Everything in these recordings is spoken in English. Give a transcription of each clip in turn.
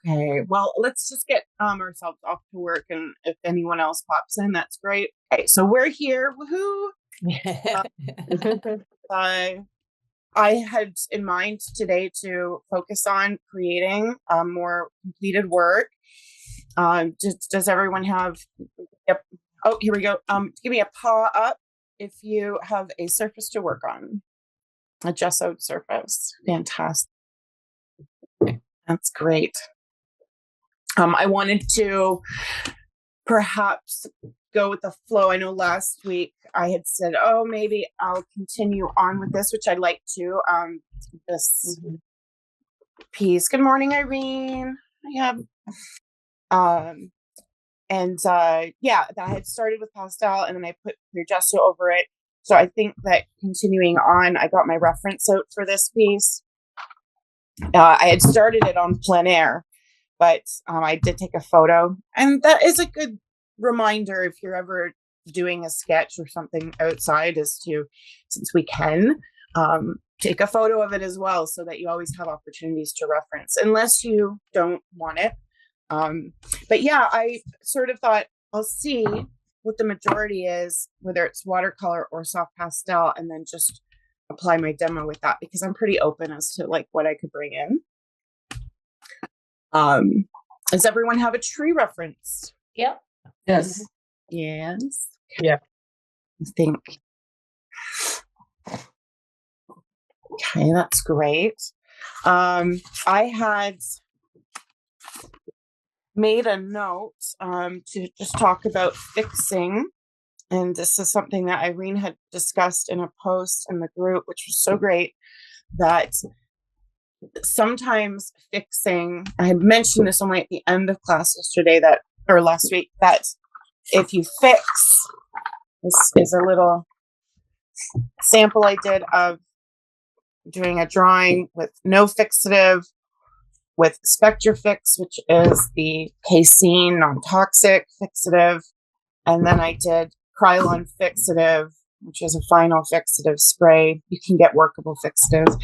Okay, well, let's just get ourselves off to work, and if anyone else pops in, that's great. Okay, so we're here. Woohoo! Uh, I I had in mind today to focus on creating more completed work. Does everyone have? Yep. Oh, here we go. Give me a paw up if you have a surface to work on, a gessoed surface. Fantastic. That's great. I wanted to perhaps go with the flow. I know last week I had said, oh, maybe I'll continue on with this, which I'd like to. This piece. Good morning, Irene. Yeah. And yeah, that I had started with pastel and then I put clear gesso over it. So I think that continuing on, I got my reference out for this piece. I had started it on plein air, but I did take a photo, and that is a good reminder if you're ever doing a sketch or something outside, is to, since we can, take a photo of it as well, so that you always have opportunities to reference, unless you don't want it. But yeah, I sort of thought I'll see what the majority is, whether it's watercolor or soft pastel, and then just apply my demo with that, because I'm pretty open as to like what I could bring in. Does everyone have a tree reference? Yep. Yes. Yes. Yeah. I think. Okay, that's great. I had made a note to just talk about fixing. And this is something that Irene had discussed in a post in the group, which was so great, that sometimes fixing, I had mentioned this only at the end of class yesterday, that, or last week, that if you fix, this is a little sample I did of doing a drawing with no fixative, with Spectrafix, which is the casein non-toxic fixative, and then I did Krylon fixative, which is a final fixative spray. You can get workable fixatives,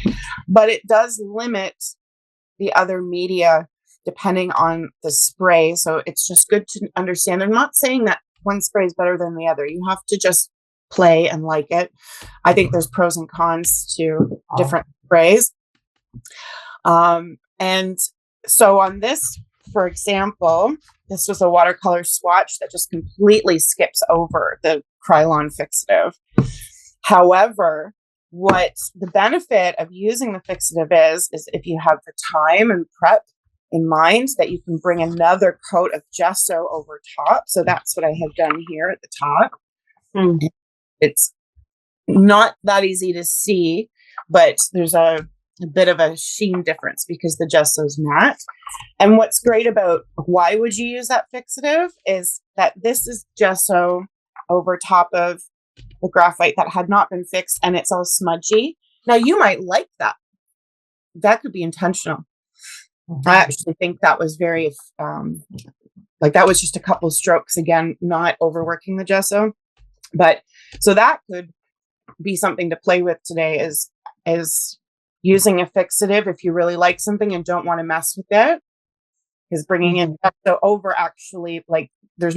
but it does limit the other media depending on the spray. So it's just good to understand. I'm not saying that one spray is better than the other. You have to just play and like it. I think there's pros and cons to different sprays. And so on this, for example, this was a watercolor swatch that just completely skips over the Krylon fixative. However, what the benefit of using the fixative is if you have the time and prep in mind, that you can bring another coat of gesso over top. So that's what I have done here at the top. It's not that easy to see, but there's a bit of a sheen difference because the gesso's matte. And what's great about why would you use that fixative is that this is gesso over top of the graphite that had not been fixed, and it's all smudgy. Now you might like that. That could be intentional. I actually think that was very, like that was just a couple strokes, again, not overworking the gesso. But so that could be something to play with today, is using a fixative if you really like something and don't want to mess with it, is bringing in gesso over, actually, like there was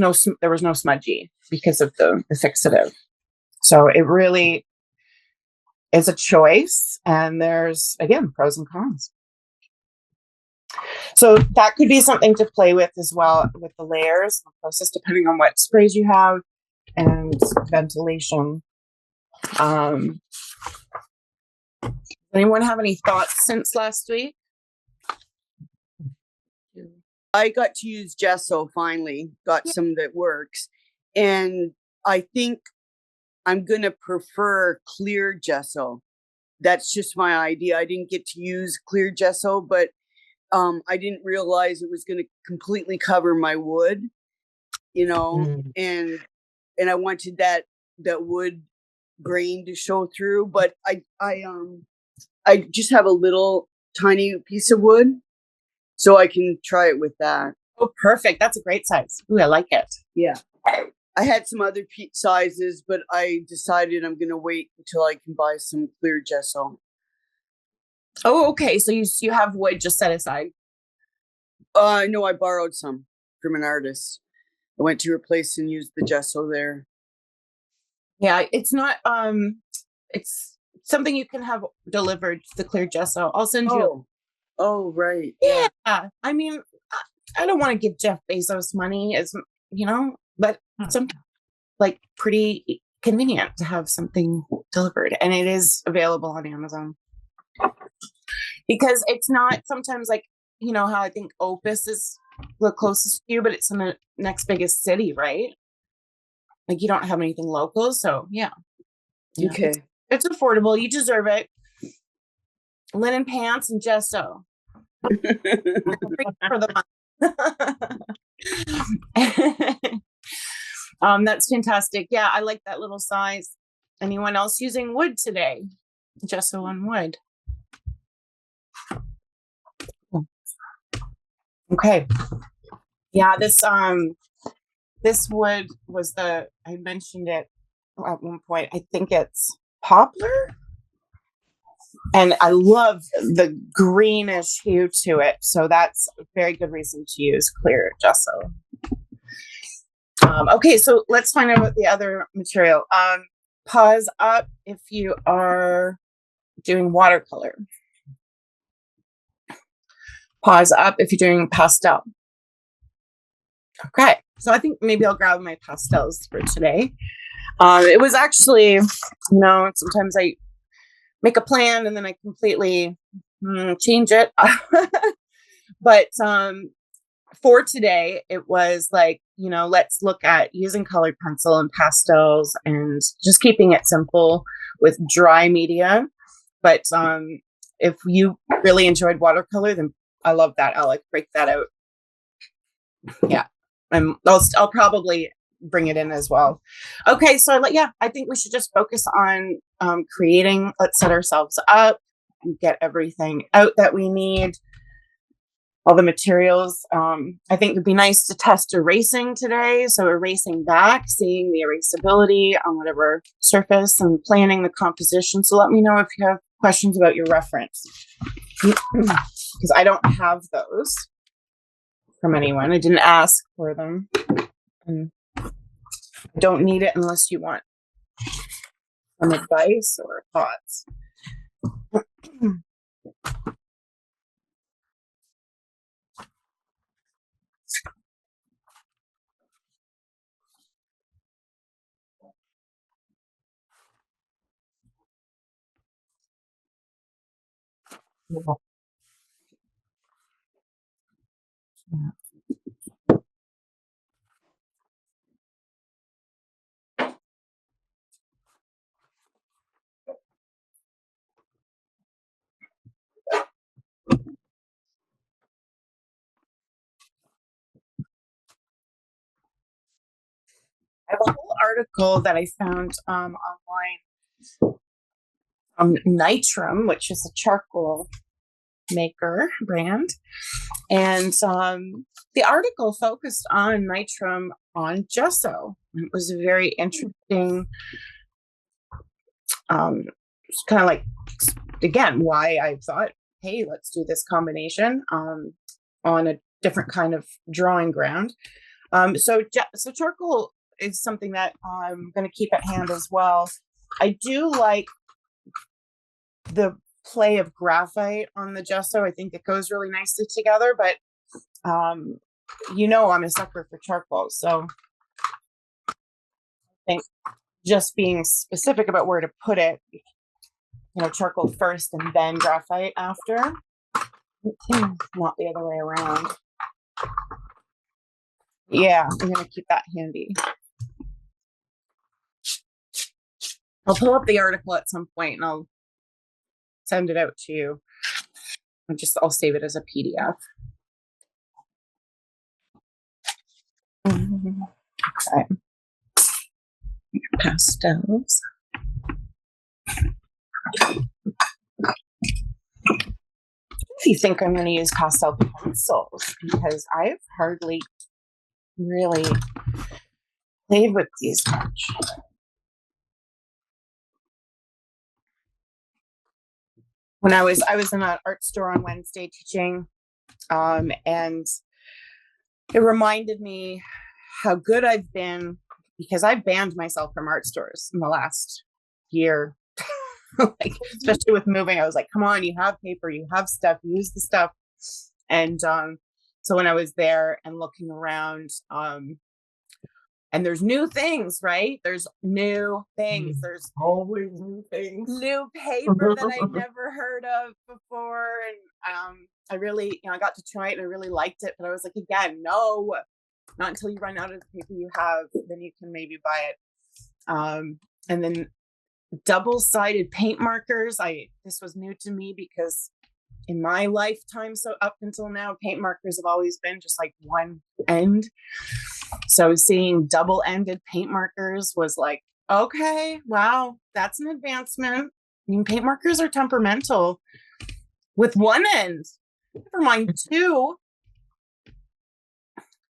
no smudgy because of the fixative. So it really is a choice, and there's, again, pros and cons. So that could be something to play with as well, with the layers, the process, depending on what sprays you have and ventilation. Anyone have any thoughts since last week? I got to use gesso finally, got some that works. And I think I'm going to prefer clear gesso. That's just my idea. I didn't get to use clear gesso, but I didn't realize it was going to completely cover my wood, you know, and I wanted that wood grain to show through, but I just have a little tiny piece of wood, so I can try it with that. Oh, perfect. That's a great size. Ooh, I like it. Yeah. I had some other sizes, but I decided I'm going to wait until I can buy some clear gesso. Oh, okay. So you have wood just set aside. No, I borrowed some from an artist. I went to her place and used the gesso there. Yeah, it's not it's something you can have delivered, the clear gesso. I'll send you. Oh, right. Yeah. I mean, I don't want to give Jeff Bezos money as but some like pretty convenient to have something delivered, and it is available on Amazon. Because it's not sometimes like, how I think Opus is the closest to you, but it's in the next biggest city, right? Like you don't have anything local. So yeah. Okay. It's affordable. You deserve it. Linen pants and gesso. For the month. That's fantastic. Yeah, I like that little size. Anyone else using wood today? Gesso on wood. Okay. Yeah, this wood was I mentioned it at one point. I think it's poplar. And I love the greenish hue to it. So that's a very good reason to use clear gesso. Okay, so let's find out about the other material. Pause up if you are doing watercolor. Pause up if you're doing pastel. Okay, so I think maybe I'll grab my pastels for today. It was actually, sometimes I make a plan and then I completely change it. But for today, it was like, let's look at using colored pencil and pastels and just keeping it simple with dry media. But if you really enjoyed watercolor, then I love that. I'll break that out. Yeah. And I'll probably bring it in as well. Okay. So I think we should just focus on creating. Let's set ourselves up and get everything out that we need. All the materials. I think it'd be nice to test erasing today. So erasing back, seeing the erasability on whatever surface and planning the composition. So let me know if you have questions about your reference. Because I don't have those from anyone. I didn't ask for them. And I don't need it unless you want some advice or thoughts. I have a whole article that I found online from Nitram, which is a charcoal maker brand. And the article focused on Nitram on gesso. It was a very interesting, kind of like, again, why I thought, hey, let's do this combination on a different kind of drawing ground. So charcoal is something that I'm going to keep at hand as well. I do like the play of graphite on the gesso. I think it goes really nicely together, but I'm a sucker for charcoal. So I think just being specific about where to put it, charcoal first and then graphite after, not the other way around. Yeah, I'm going to keep that handy. I'll pull up the article at some point and I'll send it out to you. I'll save it as a PDF. Okay. Pastels. If you think I'm going to use pastel pencils, because I've hardly really played with these much. When I was in an art store on Wednesday teaching, and it reminded me how good I've been because I banned myself from art stores in the last year. Like, especially with moving, I was like, come on, you have paper, you have stuff, use the stuff. And so when I was there and looking around, and there's new things, right? There's new things. There's always new things. New paper that I'd never heard of before. And I really, I got to try it and I really liked it. But I was like, again, no, not until you run out of the paper you have, then you can maybe buy it. And then double-sided paint markers. This was new to me because in my lifetime, so up until now, paint markers have always been just like one end. So seeing double-ended paint markers was like, okay, wow, that's an advancement. I mean, paint markers are temperamental with one end, never mind two.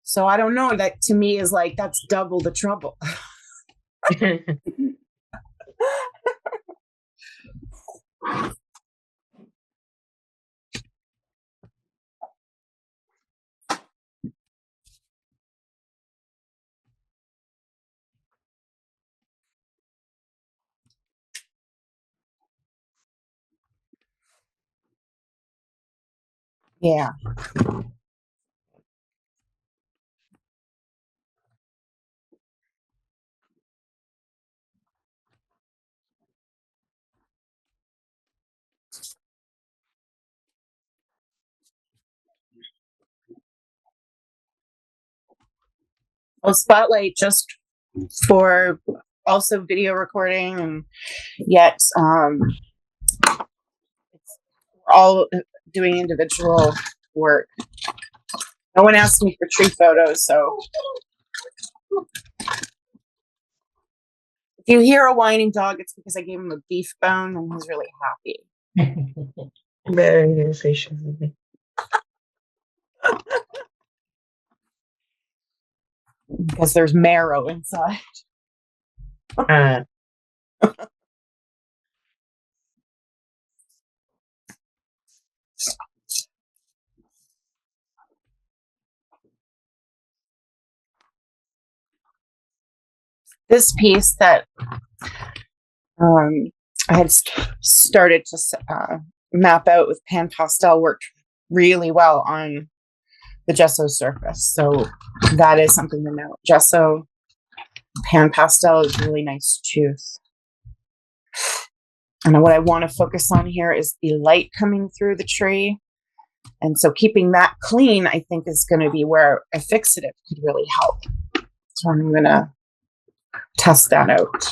So I don't know, that to me is like, that's double the trouble. Yeah. Well, Spotlight just for also video recording, and yet we're all doing individual work. No one asked me for tree photos, so if you hear a whining dog, it's because I gave him a beef bone and he's really happy. Very efficient. Because there's marrow inside. This piece that I had started to map out with pan pastel worked really well on the gesso surface. So that is something to note. Gesso, pan pastel is really nice tooth. And what I want to focus on here is the light coming through the tree. And so keeping that clean, I think, is going to be where a fixative could really help. So I'm going to test that out.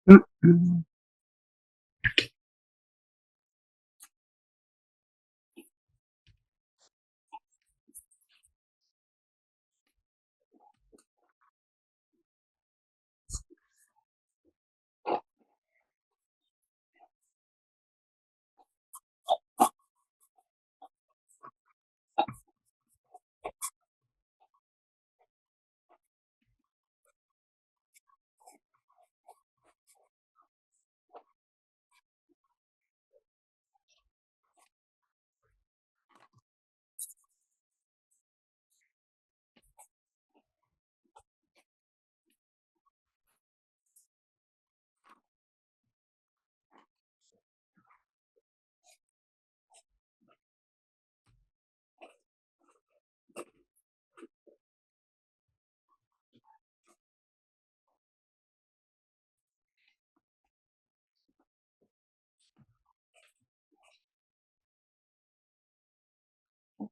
Mm-mm.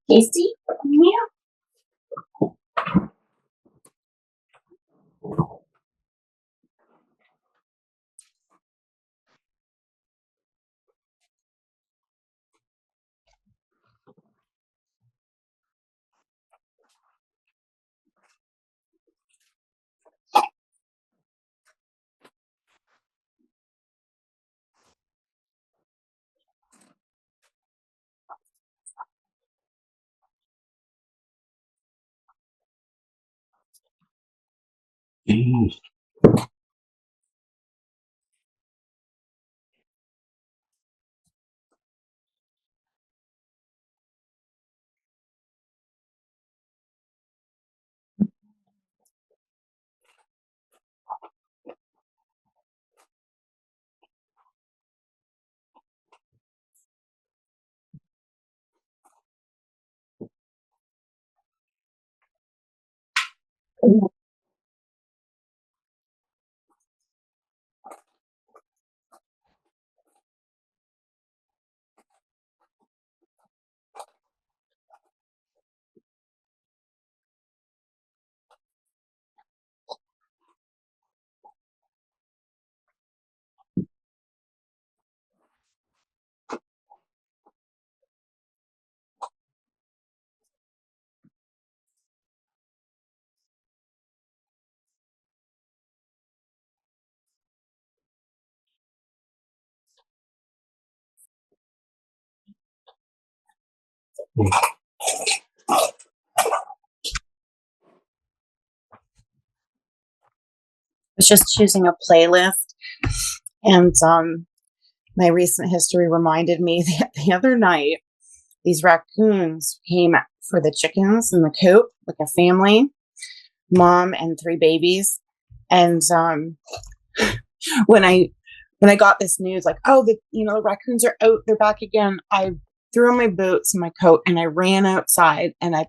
Casey? Yeah. Was just choosing a playlist, and my recent history reminded me that the other night these raccoons came for the chickens in the coop, like a family, mom and three babies. And when I got this news, like, oh, the raccoons are out, they're back again, I threw on my boots and my coat and I ran outside and I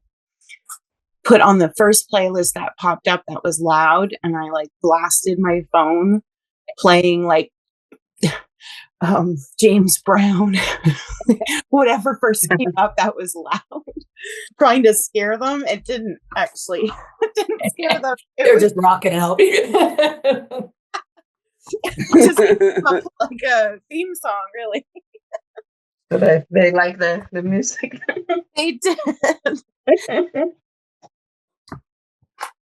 put on the first playlist that popped up that was loud, and I like blasted my phone playing like James Brown, whatever first came up that was loud, trying to scare them. It didn't actually, it didn't scare them. They're just rocking out. It just like a theme song, really. So they like the music. They did.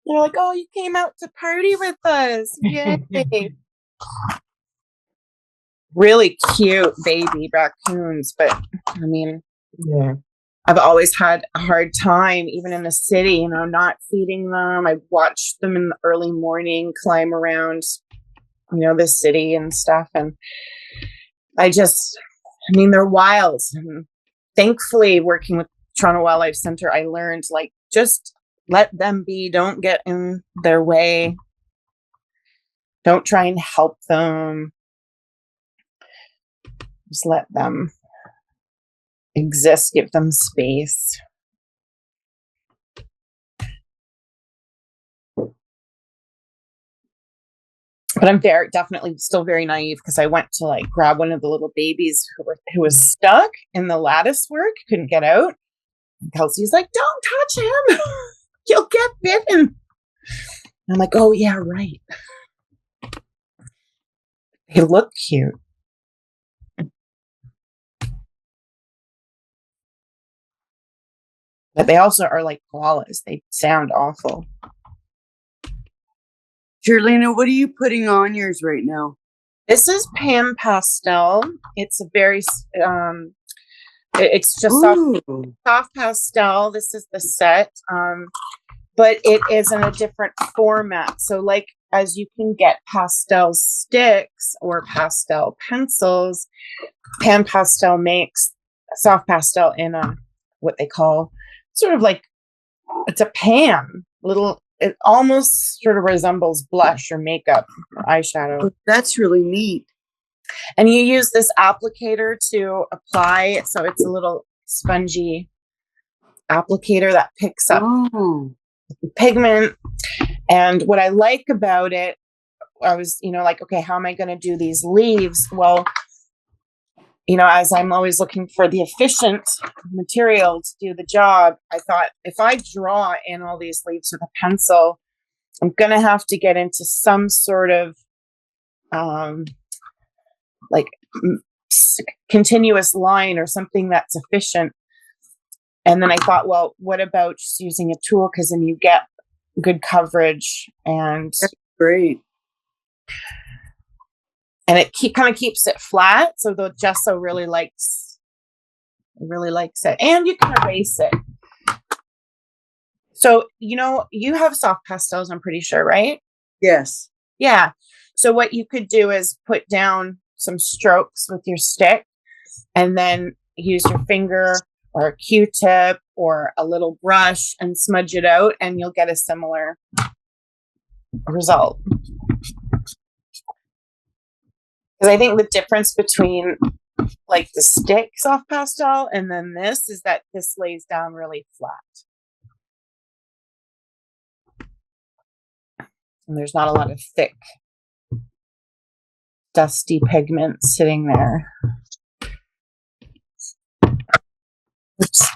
They're like, oh, you came out to party with us. Yay. really cute baby raccoons, but I mean, Yeah. I've always had a hard time, even in the city, not feeding them. I watched them in the early morning climb around, the city and stuff. And they're wild. And thankfully, working with Toronto Wildlife Center, I learned just let them be. Don't get in their way. Don't try and help them. Just let them exist. Give them space. But I'm definitely still very naive because I went to grab one of the little babies who was stuck in the lattice work, couldn't get out. And Kelsey's like, "Don't touch him. You'll get bitten." And I'm like, "Oh yeah, right." They look cute. But they also are like koalas. They sound awful. Jerlina, what are you putting on yours right now? This is Pan Pastel. It's a very, it's just soft pastel. This is the set, but it is in a different format. So as you can get pastel sticks or pastel pencils, Pan Pastel makes soft pastel in what they call sort of it's a pan, it almost sort of resembles blush or makeup or eyeshadow. Oh, that's really neat. And you use this applicator to apply it. So it's a little spongy applicator that picks up pigment. And what I like about it, I was, okay, how am I going to do these leaves? Well, as I'm always looking for the efficient material to do the job, I thought if I draw in all these leaves with a pencil, I'm going to have to get into some sort of continuous line or something that's efficient. And then I thought, well, what about just using a tool? Because then you get good coverage and that's great. And it kind of keeps it flat. So the gesso really likes it. And you can erase it. So, you have soft pastels, I'm pretty sure, right? Yes. Yeah. So what you could do is put down some strokes with your stick and then use your finger or a Q-tip or a little brush and smudge it out, and you'll get a similar result. Because I think the difference between the stick soft pastel and then this is that this lays down really flat. And there's not a lot of thick, dusty pigment sitting there. Oops.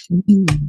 Mm-hmm.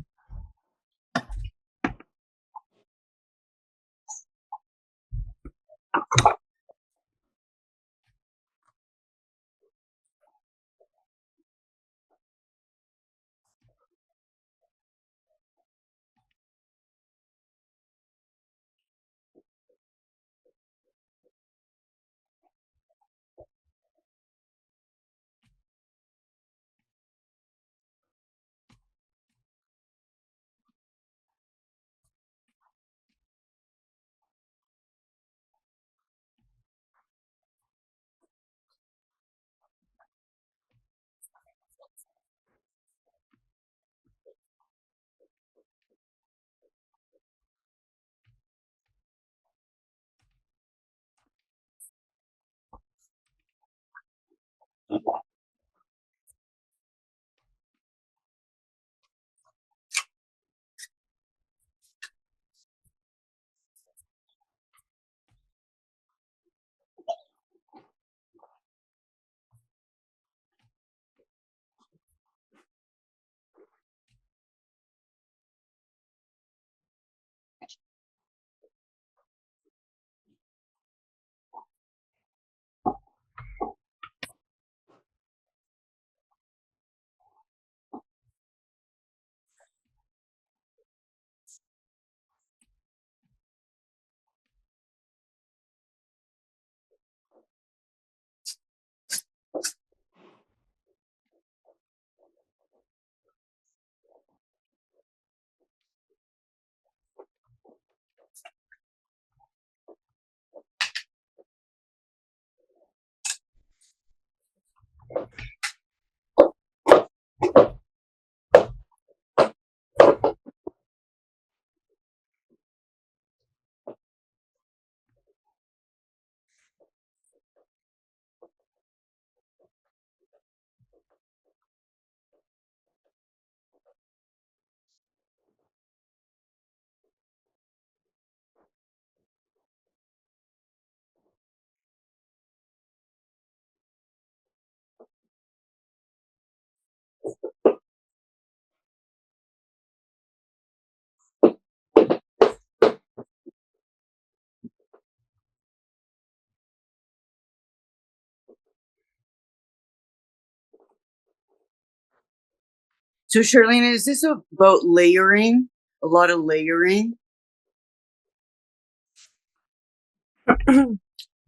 So, Charlene, is this about layering? A lot of layering?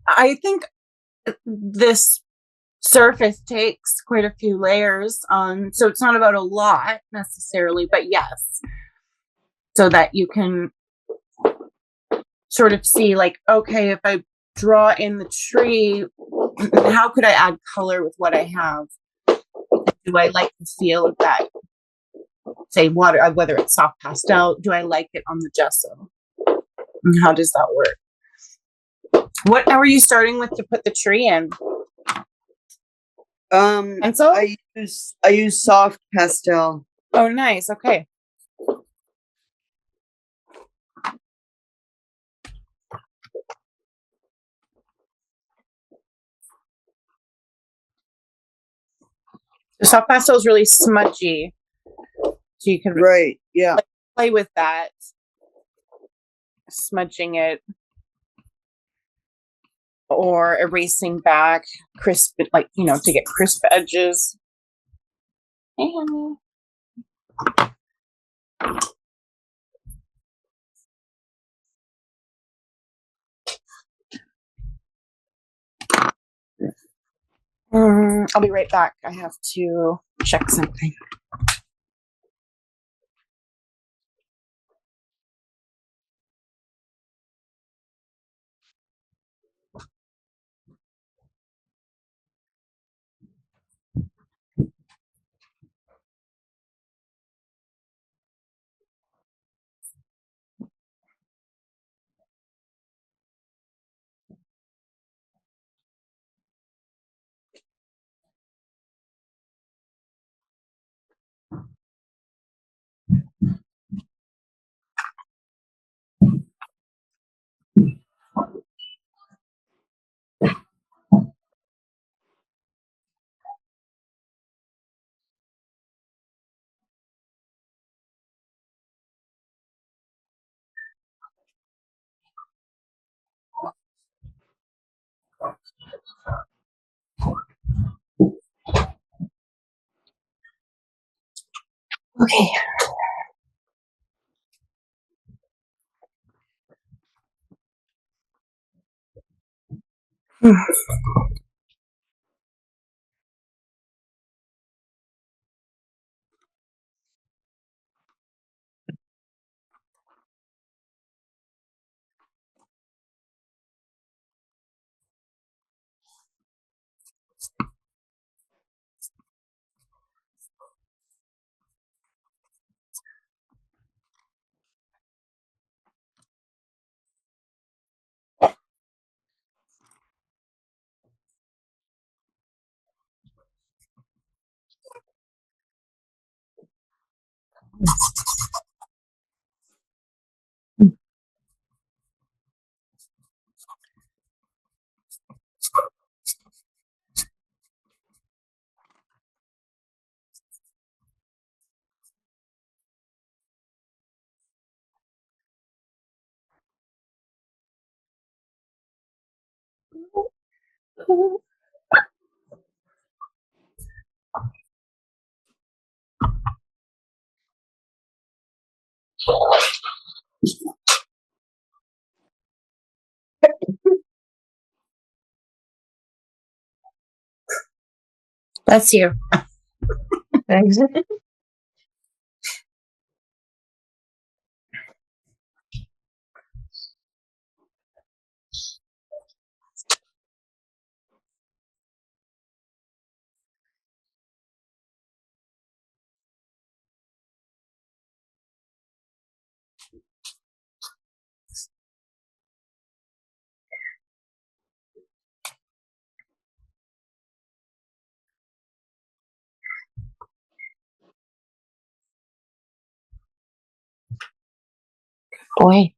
I think this surface takes quite a few layers. So it's not about a lot necessarily, but yes, so that you can sort of see, like, okay, if I draw in the tree, how could I add color with what I have? Do I like the feel of that? Say water, whether it's soft pastel, do I like it on the gesso? And how does that work? What are you starting with to put the tree in? Pencil? I use soft pastel. Oh, nice. Okay. The soft pastel is really smudgy, so you can Right. Yeah. play with that, smudging it or erasing back crisp, like, to get crisp edges. Hey, honey. I'll be right back. I have to check something. Okay. Bless you. Thanks. Boy.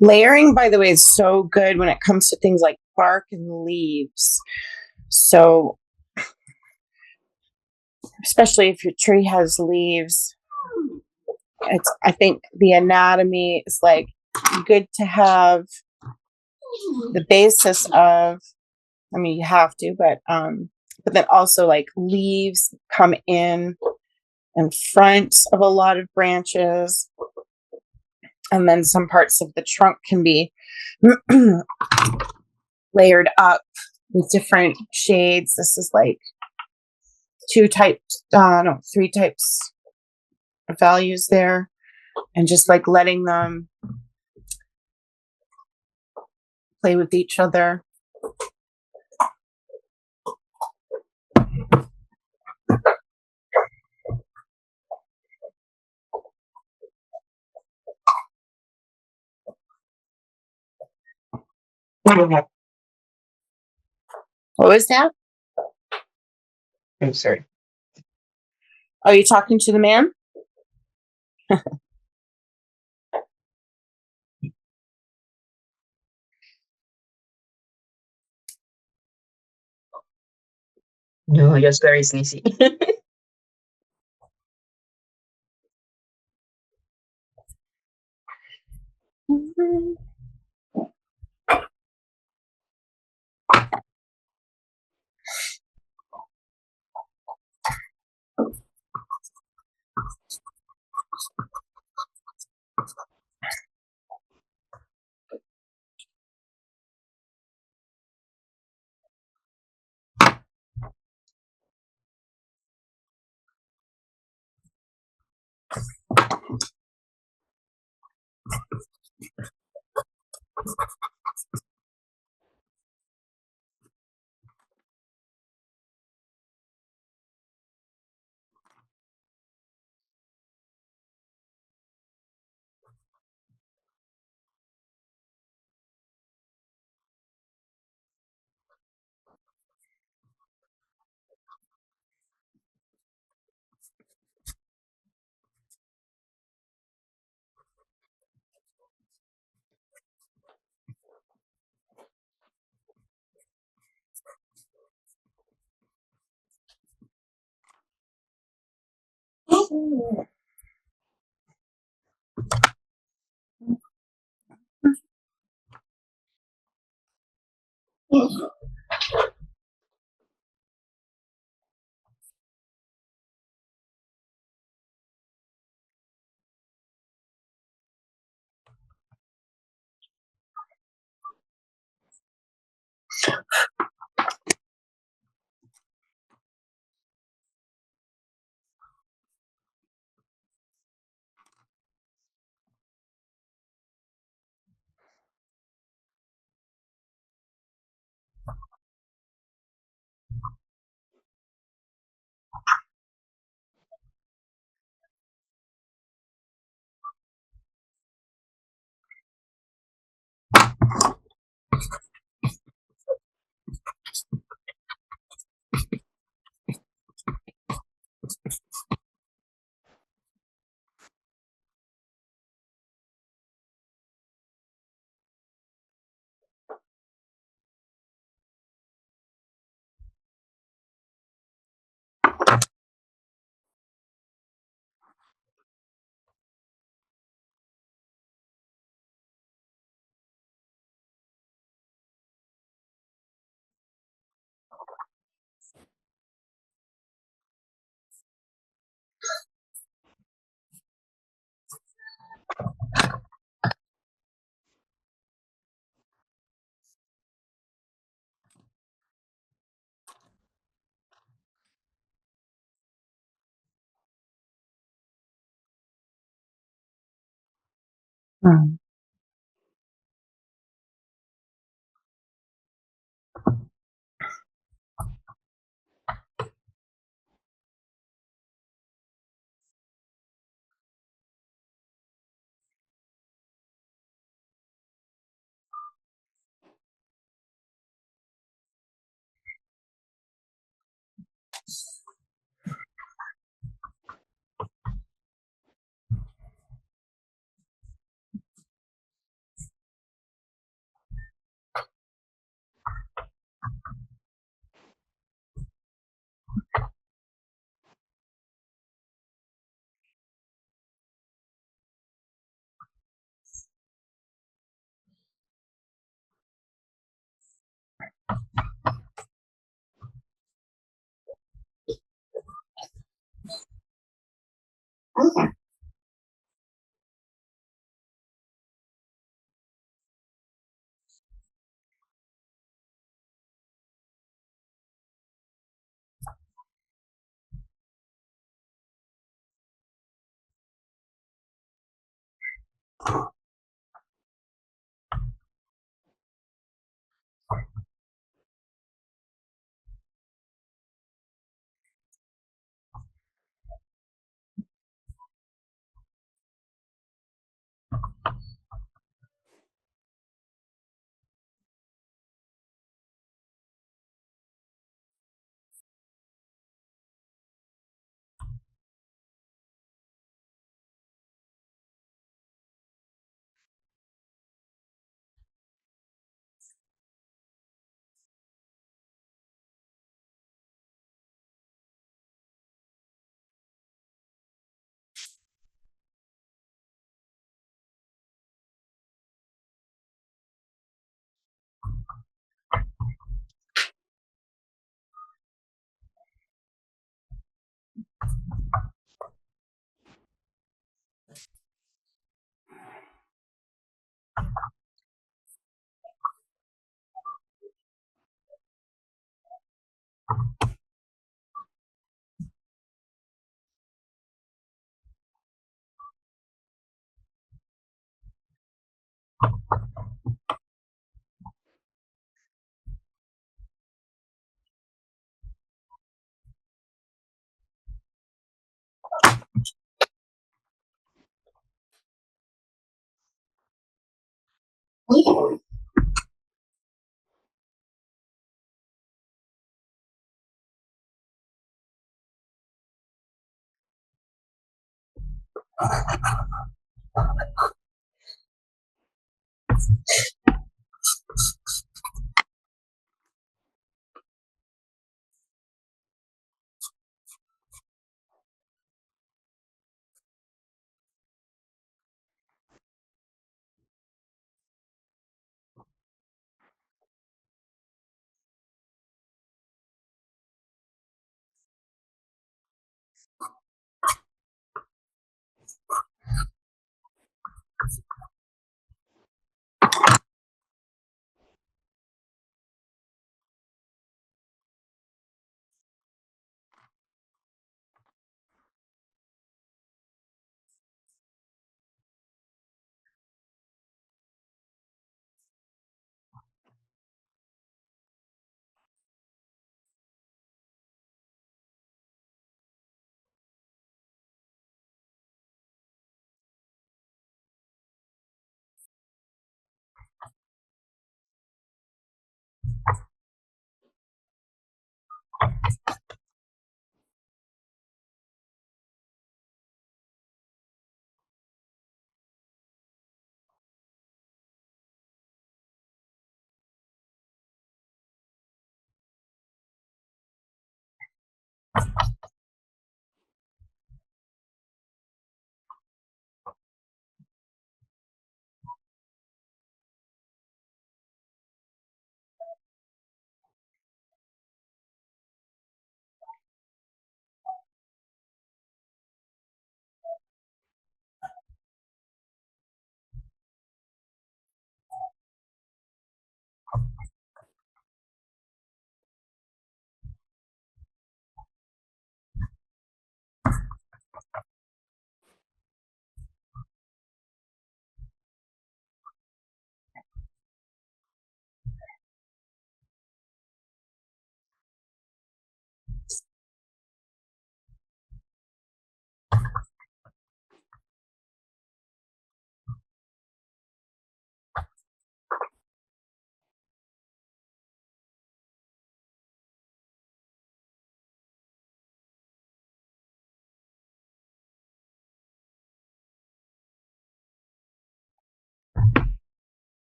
Layering, by the way, is so good when it comes to things like bark and leaves. So, especially if your tree has leaves, I think the anatomy is like good to have the basis of, I mean, you have to, but then also like leaves come in front of a lot of branches. And then some parts of the trunk can be layered up with different shades. This is like three types of values there. And just like letting them play with each other. What was that? I'm sorry. Are you talking to the man? No, just very sneezy. Mm.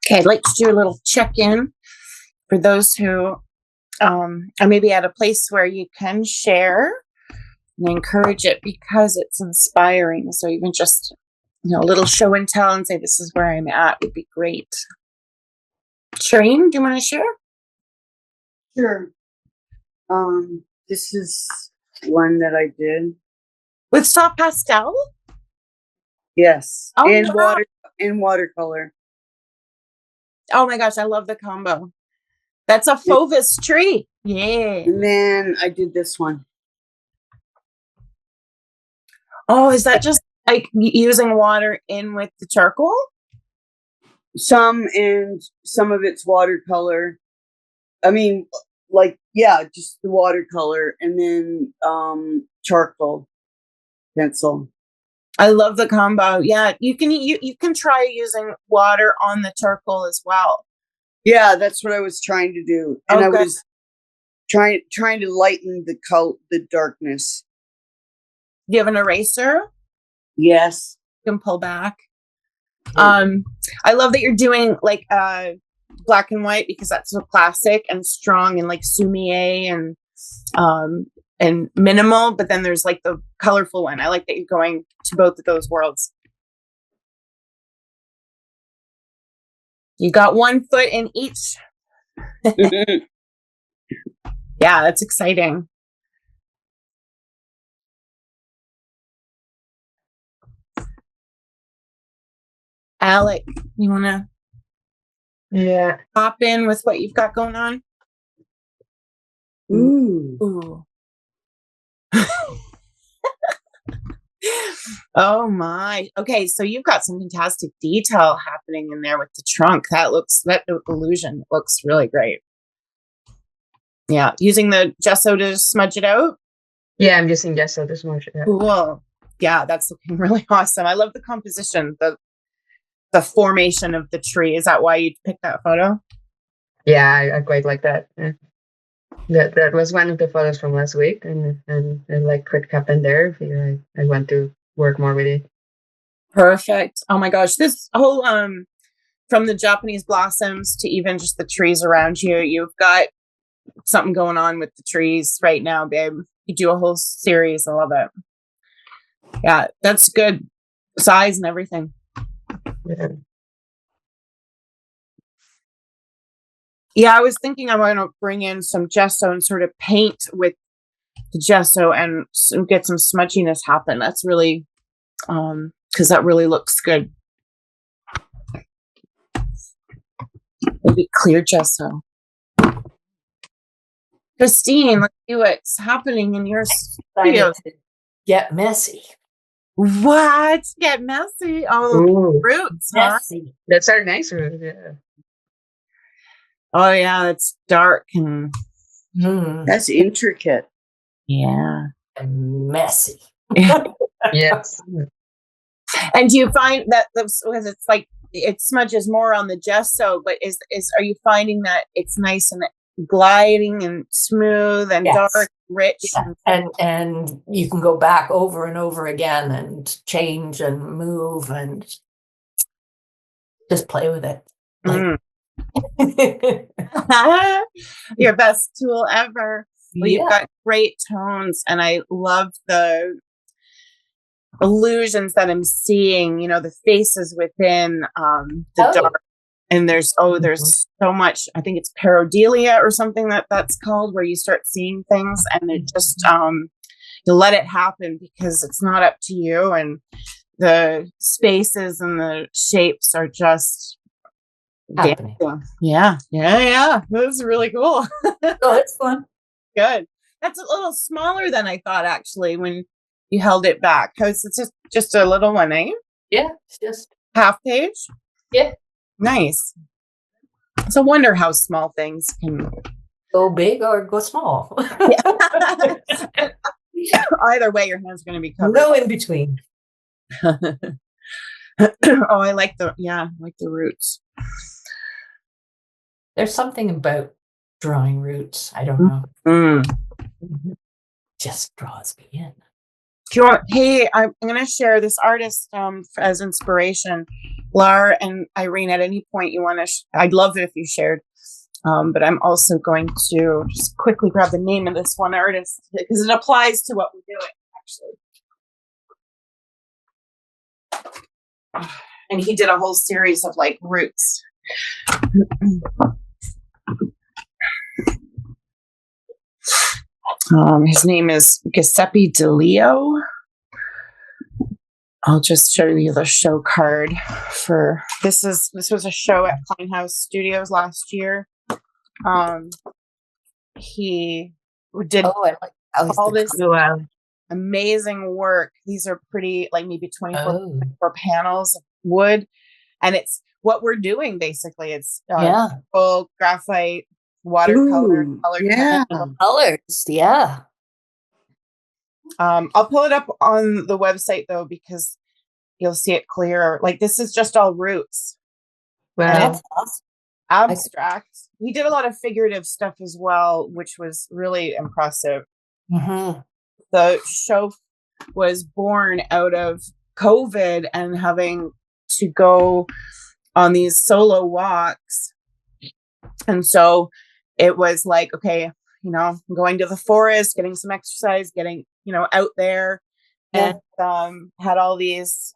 Okay, I'd like to do a little check-in for those who are maybe at a place where you can share and encourage it because it's inspiring. So even just, a little show and tell and say, this is where I'm at would be great. Shireen, do you want to share? Sure. This is one that I did. With soft pastel? Yes. Oh, in wow. watercolor. Oh my gosh, I love the combo. That's a Fauvis tree. Yeah. And then I did this one. Oh, is that just like using water in with the charcoal? Some of it's watercolor. I mean, just the watercolor and then charcoal pencil. I love the combo. Yeah, you can try using water on the charcoal as well. Yeah, that's what I was trying to do, and I was trying to lighten the darkness. Do you have an eraser? Yes. You can pull back. I love that you're doing like black and white because that's so classic and strong and like Sumier and minimal, but then there's like the colorful one. I like that you're going to both of those worlds. You got one foot in each. Yeah, that's exciting. Alec, you want to hop in with what you've got going on? Ooh. Oh my. Okay, so you've got some fantastic detail happening in there with the trunk. That illusion looks really great. Yeah, using the gesso to smudge it out? Yeah, I'm using gesso to smudge it out. Cool. Yeah, that's looking really awesome. I love the composition, the formation of the tree. Is that why you picked that photo? Yeah, I quite like that. That was one of the photos from last week, and like what happened there. I want to work more with it. Perfect. Oh my gosh, this whole from the Japanese blossoms to even just the trees around you, you've got something going on with the trees right now, babe. You do a whole series. I love it. Yeah, that's good size and everything. Yeah. Yeah, I was thinking I'm going to bring in some gesso and sort of paint with the gesso and get some smudginess happen. That's really, because that really looks good. Maybe clear gesso. Christine, let's see what's happening in your studio. Get messy. What? Get messy? Oh, Ooh, roots, huh? Messy. that's our nice room. Yeah. Oh, yeah, it's dark and That's intricate. yeah. And messy. Yes. And do you find that because it's like it smudges more on the gesso, but are you finding that it's nice and gliding and smooth and Yes. dark, rich? Yeah. And you can go back over and over again and change and move and just play with it. Like, Your best tool ever. Well, yeah. you've got great tones, and I love the illusions that I'm seeing. You know, the faces within the dark, and there's so much. I think it's pareidolia or something that's called, where you start seeing things, and it just you let it happen because it's not up to you, and the spaces and the shapes are just Happening. Yeah. That's really cool. Oh, it's fun. Good. That's a little smaller than I thought, actually, when you held it back. Because it's just a little one, eh? Yeah, it's just Half page? Yeah. Nice. It's a wonder how small things can go big or go small. Either way, your hand's going to be covered. No in between. I like the roots. There's something about drawing roots. I don't know. Just draws me in. Do you want? Hey, I'm going to share this artist as inspiration. Lar and Irene, at any point you want to, I'd love it if you shared. But I'm also going to just quickly grab the name of this one artist because it applies to what we're doing, actually. And he did a whole series of like roots. His name is Giuseppe DeLeo. I'll just show you the show card for this was a show at House Studios last year. He did all this amazing work. These are pretty, like maybe 24 panels of wood, and it's what we're doing basically. It's full graphite, watercolor, colors. Yeah. I'll pull it up on the website though, because you'll see it clearer. Like this is just all roots. Wow. That's awesome. Abstract. He did a lot of figurative stuff as well, which was really impressive. The show was born out of COVID and having to go on these solo walks. And so it was like, okay, going to the forest, getting some exercise, getting, out there, and had all these,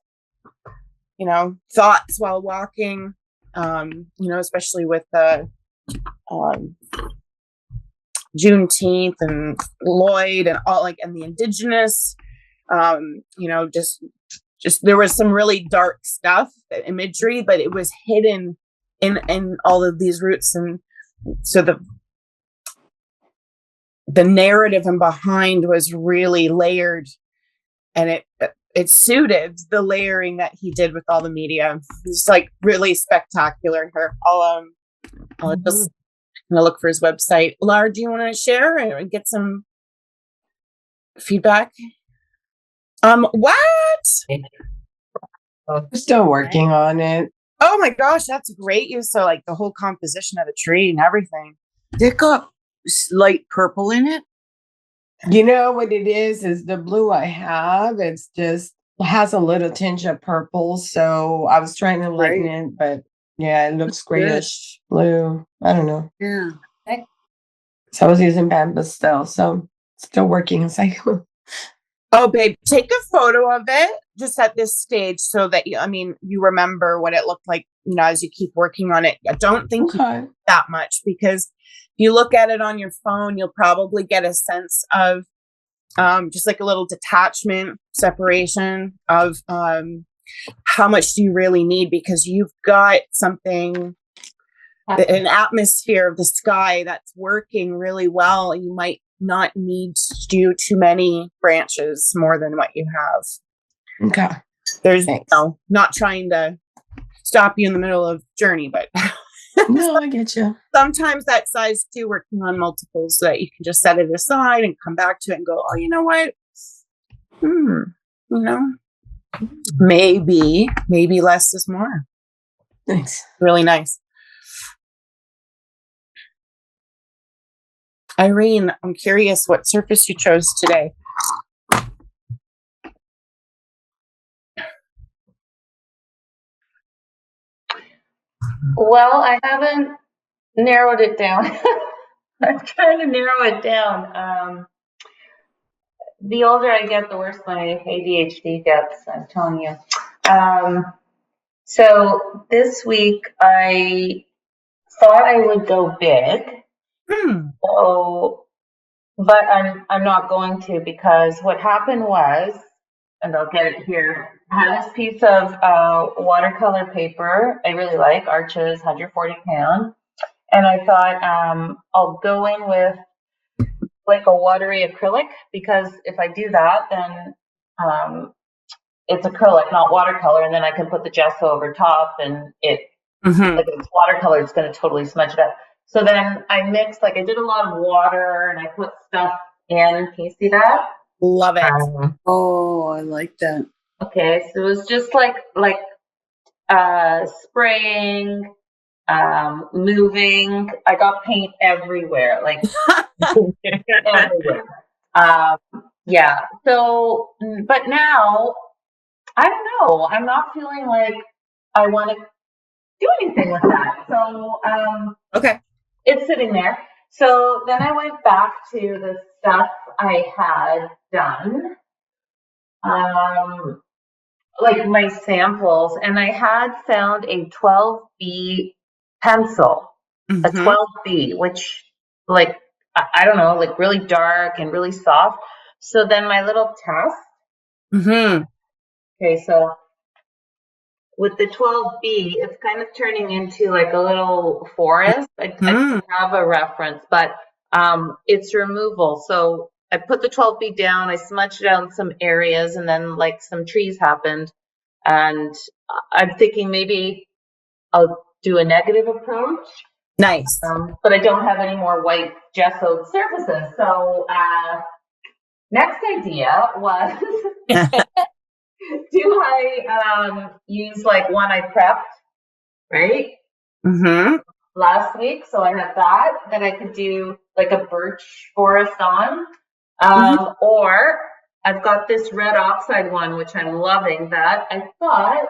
thoughts while walking, especially with the Juneteenth and Lloyd and all and the indigenous, just there was some really dark stuff, imagery, but it was hidden in all of these roots. And so the narrative and behind was really layered, and it suited the layering that he did with all the media. It's like really spectacular. Here, I'll just look for his website. Lara, do you want to share and get some feedback? What? We're still working on it. Oh my gosh, that's great. You saw like the whole composition of the tree and everything. It got light purple in it. You know what it is the blue I have. It's just has a little tinge of purple. So I was trying to lighten it, but yeah, it looks grayish blue. I don't know. Yeah. So I was using Pan Pastel. So still working. It's like, Oh, babe, take a photo of it just at this stage so that you remember what it looked like, as you keep working on it. I don't think you Okay. that much, because if you look at it on your phone, you'll probably get a sense of just like a little detachment, separation of how much do you really need, because you've got something, an atmosphere of the sky that's working really well, and you might not need to do too many branches more than what you have. Okay. There's Thanks. not trying to stop you in the middle of journey, but No, I get you. sometimes that size too, working on multiples, so that you can just set it aside and come back to it and go, oh, you know what? Maybe less is more. Thanks. Really nice. Irene, I'm curious what surface you chose today. Well, I haven't narrowed it down. I'm trying to narrow it down. The older I get, the worse my ADHD gets, I'm telling you. So this week I thought I would go big. So, but I'm not going to, because what happened was, and I'll get it here, I had this piece of watercolor paper I really like, Arches 140 pound, and I thought I'll go in with like a watery acrylic, because if I do that, then it's acrylic, not watercolor, and then I can put the gesso over top, and like if it's watercolor, it's going to totally smudge it up. So then I mixed, like I did a lot of water, and I put stuff in. Can you see that? Love it. Oh, I like that. Okay, so it was just like spraying, moving. I got paint everywhere, like everywhere. Yeah. So, but now I don't know. I'm not feeling like I want to do anything with that. So, Okay. it's sitting there. So then I went back to the stuff I had done, like my samples, and I had found a 12B pencil, a 12B, which, like, I don't know, like really dark and really soft. So then my little test. Okay, so with the 12B, it's kind of turning into like a little forest. I don't have a reference, but it's removal. So I put the 12B down, I smudged down some areas, and then like some trees happened. And I'm thinking maybe I'll do a negative approach. Nice. But I don't have any more white gessoed surfaces. So next idea was, do I use like one I prepped, right? Last week. So I have that I could do like a birch forest on. Or I've got this red oxide one, which I'm loving, that I thought,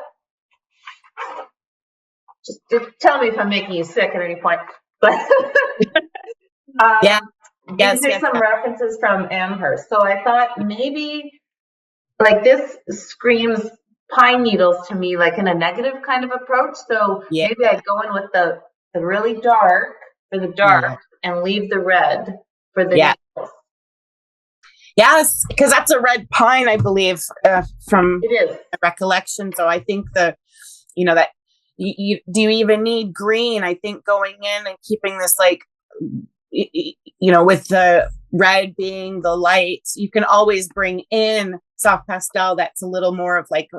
just tell me if I'm making you sick at any point, but these are some references from Amherst. So I thought maybe, like, this screams pine needles to me, like in a negative kind of approach. So maybe I'd go in with the really dark for the dark and leave the red for the needles. Yes, because that's a red pine, I believe, from recollection. So I think that you do you even need green? I think going in and keeping this, like, with the red being the light, you can always bring in soft pastel that's a little more of like,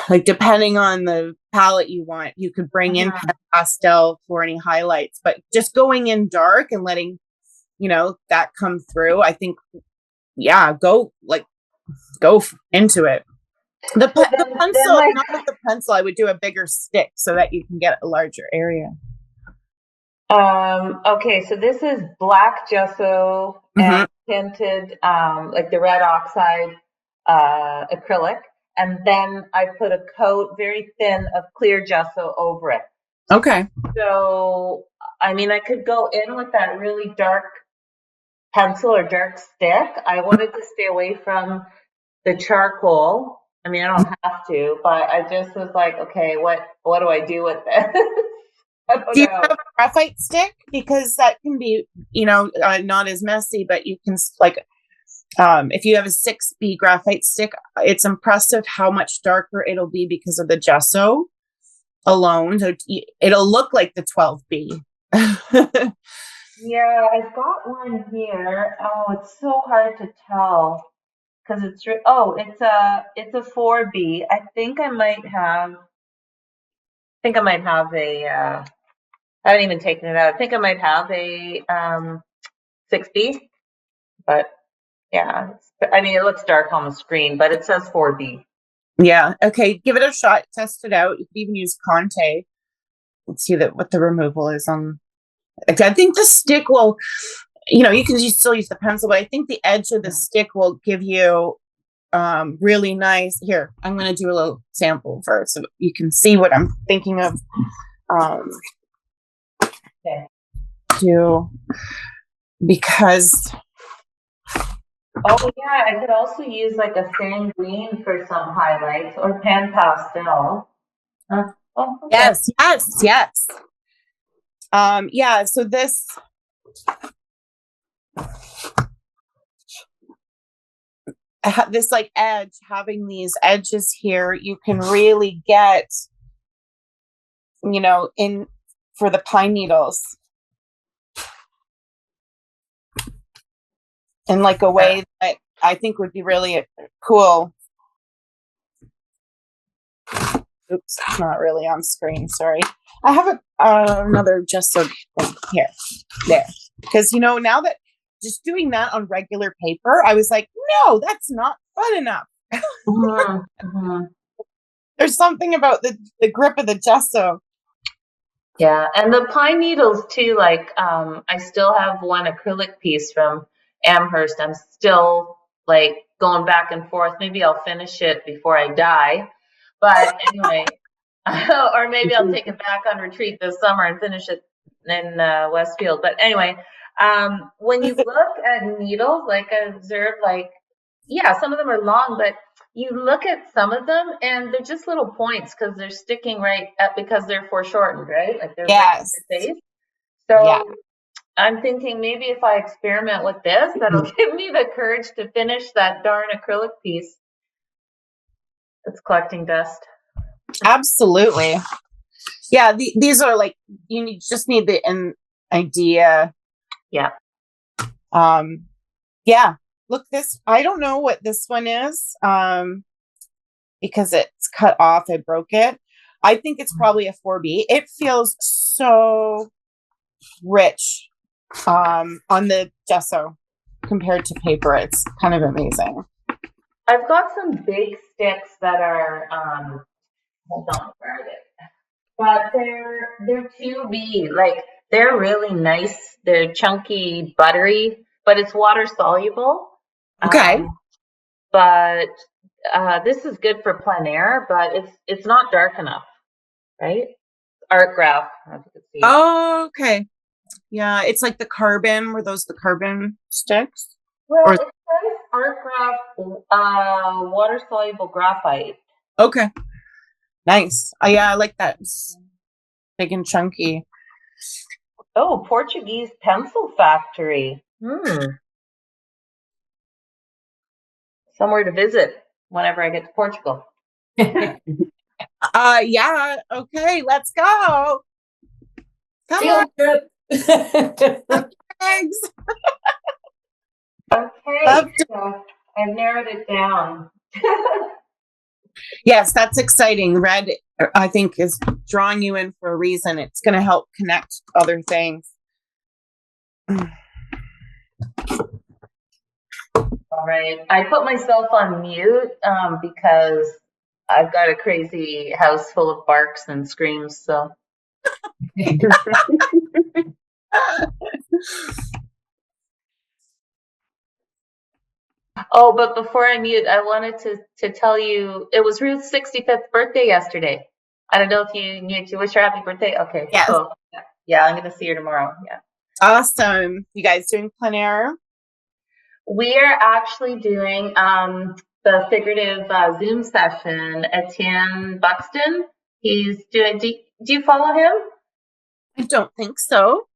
like depending on the palette you want, you could bring in pastel for any highlights, but just going in dark and letting that come through, I think, go into it. The pencil, not with the pencil, I would do a bigger stick so that you can get a larger area. Okay, so this is black gesso and tinted, like the red oxide acrylic, and then I put a coat, very thin, of clear gesso over it. Okay. So, I mean, I could go in with that really dark pencil or dark stick. I wanted to stay away from the charcoal. I mean, I don't have to, but I just was like, okay, what do I do with this? I don't Do you know. have a graphite stick? Because that can be, not as messy, but you can if you have a 6B graphite stick, it's impressive how much darker it'll be because of the gesso alone. So it'll look like the 12B. Yeah, I've got one here. Oh, it's so hard to tell because it's it's a 4B. I think I might have a I haven't even taken it out. I think I might have a 6B, but yeah, I mean it looks dark on the screen, but it says 4B. Yeah. Okay. Give it a shot. Test it out. You can even use Conte and see what the removal is on. I think the stick will, you can still use the pencil, but I think the edge of the stick will give you really nice. Here, I'm going to do a little sample first so you can see what I'm thinking of. Okay. Because Oh yeah, I could also use like a sand green for some highlights or pan pastel. Oh, okay. yes. Yeah, so this like edge, having these edges here, you can really get, in for the pine needles in like a way that I think would be really cool. Oops, it's not really on screen. Sorry. I have another gesso thing here, there. Because, now that just doing that on regular paper, I was like, no, that's not fun enough. There's something about the grip of the gesso. Yeah, and the pine needles too, like I still have one acrylic piece from Amherst. I'm still like going back and forth. Maybe I'll finish it before I die. But anyway, or maybe I'll take it back on retreat this summer and finish it in Westfield. But anyway, when you look at needles, like I observed, like, yeah, some of them are long, but you look at some of them and they're just little points because they're sticking right up because they're foreshortened, right? Like they're right in your face. So Yeah. I'm thinking maybe if I experiment with this, that'll give me the courage to finish that darn acrylic piece that's collecting dust. Absolutely. Yeah, these are like, just need an idea. Yeah. Yeah. Look, I don't know what this one is. Because it's cut off, I broke it. I think it's probably a 4B. It feels so rich on the gesso compared to paper. It's kind of amazing. I've got some big sticks that are hold on, where are they? But they're 2B. Like they're really nice. They're chunky, buttery, but it's water soluble. Okay. But this is good for plein air, but it's not dark enough, right? Art graph. As you can see. Oh, okay. Yeah, it's like the carbon. Were those the carbon sticks? Well, it says art graph, water soluble graphite. Okay. Nice. Yeah, I like that. It's big and chunky. Oh, Portuguese pencil factory. Somewhere to visit whenever I get to Portugal. Yeah. Okay, let's go. Come on. Thanks. Okay, so I've narrowed it down. Yes, that's exciting. Red, I think, is drawing you in for a reason. It's going to help connect other things. All right. I put myself on mute because I've got a crazy house full of barks and screams. So. Oh, but before I mute, I wanted to tell you it was Ruth's 65th birthday yesterday. I don't know if you knew to wish her happy birthday. Okay, yes. Cool. Yeah, I'm going to see her tomorrow. Yeah. Awesome. You guys doing plein air? We are actually doing the figurative Zoom session. Etienne Buxton, he's doing. Do you follow him? I don't think so.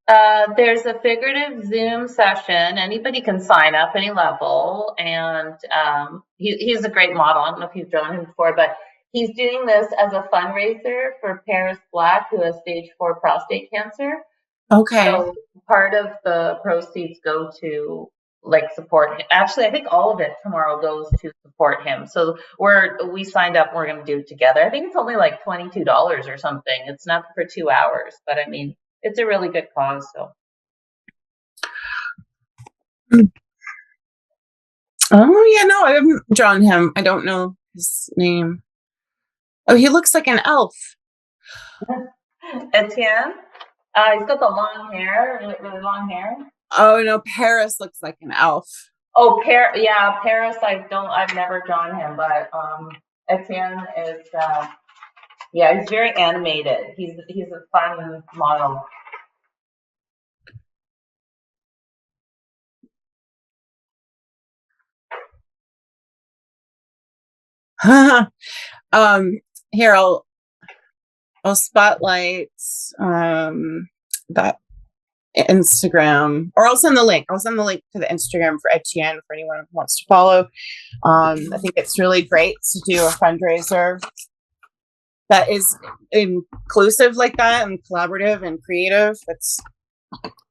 There's a figurative Zoom session. Anybody can sign up, any level, and he's a great model. I don't know if you've drawn him before, but he's doing this as a fundraiser for Paris Black, who has stage 4 prostate cancer. Okay. So part of the proceeds go to like support him. Actually, I think all of it tomorrow goes to support him. So we signed up. We're going to do it together. I think it's only like $22 or something. It's not for 2 hours, but I mean, it's a really good cause. So. Oh yeah, no, I haven't drawn him. I don't know his name. Oh, he looks like an elf. Etienne, he's got the long hair, really long hair. Oh no, Paris looks like an elf. Oh, Paris. I've never drawn him, but Etienne is. He's very animated. He's a fun model. Here I'll spotlight that Instagram, or I'll send the link. I'll send the link to the Instagram for Etienne for anyone who wants to follow. I think it's really great to do a fundraiser that is inclusive like that and collaborative and creative. It's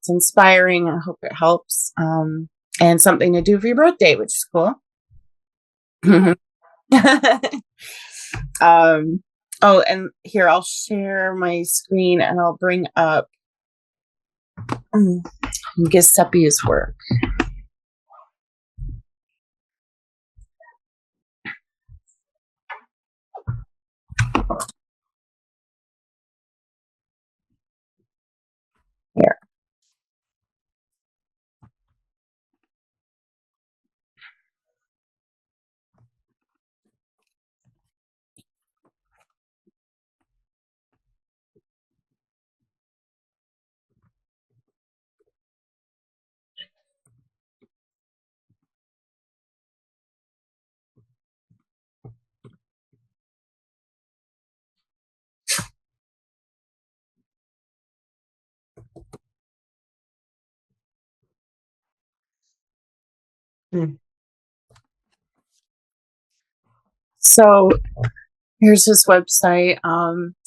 inspiring. I hope it helps. And something to do for your birthday, which is cool. Oh, and here I'll share my screen and I'll bring up Giuseppe's work. Here. So here's his website.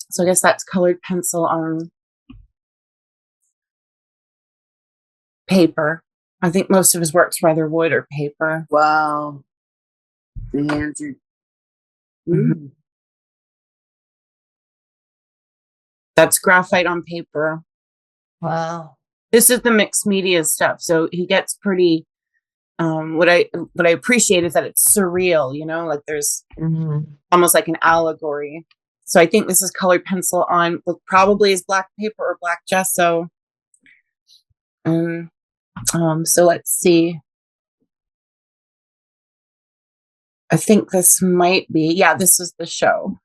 So I guess that's colored pencil on paper. I think most of his work's rather wood or paper. Wow. The hands are. Mm-hmm. That's graphite on paper. Wow. This is the mixed media stuff. So he gets pretty. What I appreciate is that it's surreal. You know, like there's almost like an allegory. So I think this is colored pencil on what probably is black paper or black gesso. So let's see. I think this might be, this is the show.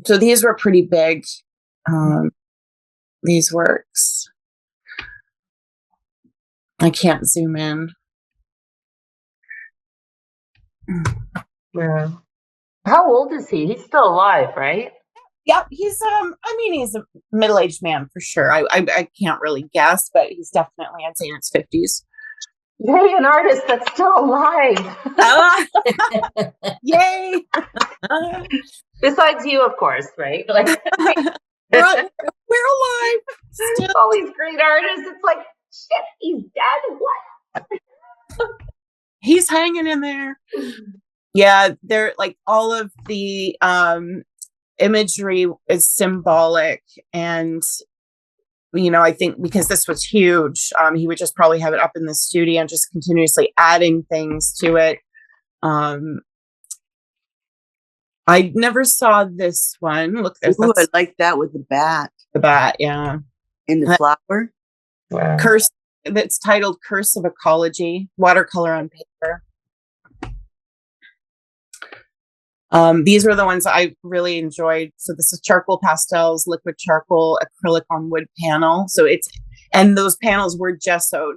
So these were pretty big, these works. I can't zoom in. Yeah. How old is he? He's still alive, right? Yeah, he's he's a middle-aged man for sure. I can't really guess, but he's definitely, I'd say, in his 50s. Yay, an artist that's still alive. Yay. Besides you, of course, right? Like we're alive. Still. All these great artists. It's like, shit, he's dead. What? He's hanging in there. Yeah, they're like all of the imagery is symbolic, and I think because this was huge, he would just probably have it up in the studio and just continuously adding things to it. I never saw this one. Look, there's I like that with the bat. The bat, yeah. In the flower. Wow. Curse. That's titled "Curse of Ecology," watercolor on paper. These were the ones I really enjoyed. So this is charcoal pastels, liquid charcoal, acrylic on wood panel. So and those panels were gessoed,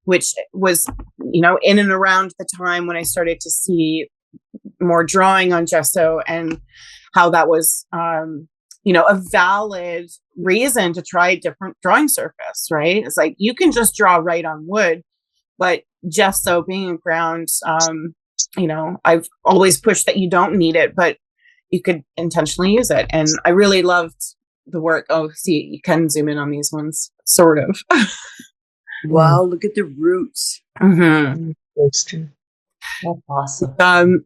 which was, in and around the time when I started to see more drawing on gesso and how that was, a valid reason to try a different drawing surface, right? It's like, you can just draw right on wood, but gesso being a ground, I've always pushed that you don't need it, but you could intentionally use it. And I really loved the work. Oh, see, you can zoom in on these ones, sort of. Wow, look at the roots. Mm-hmm. That's true. That's awesome. And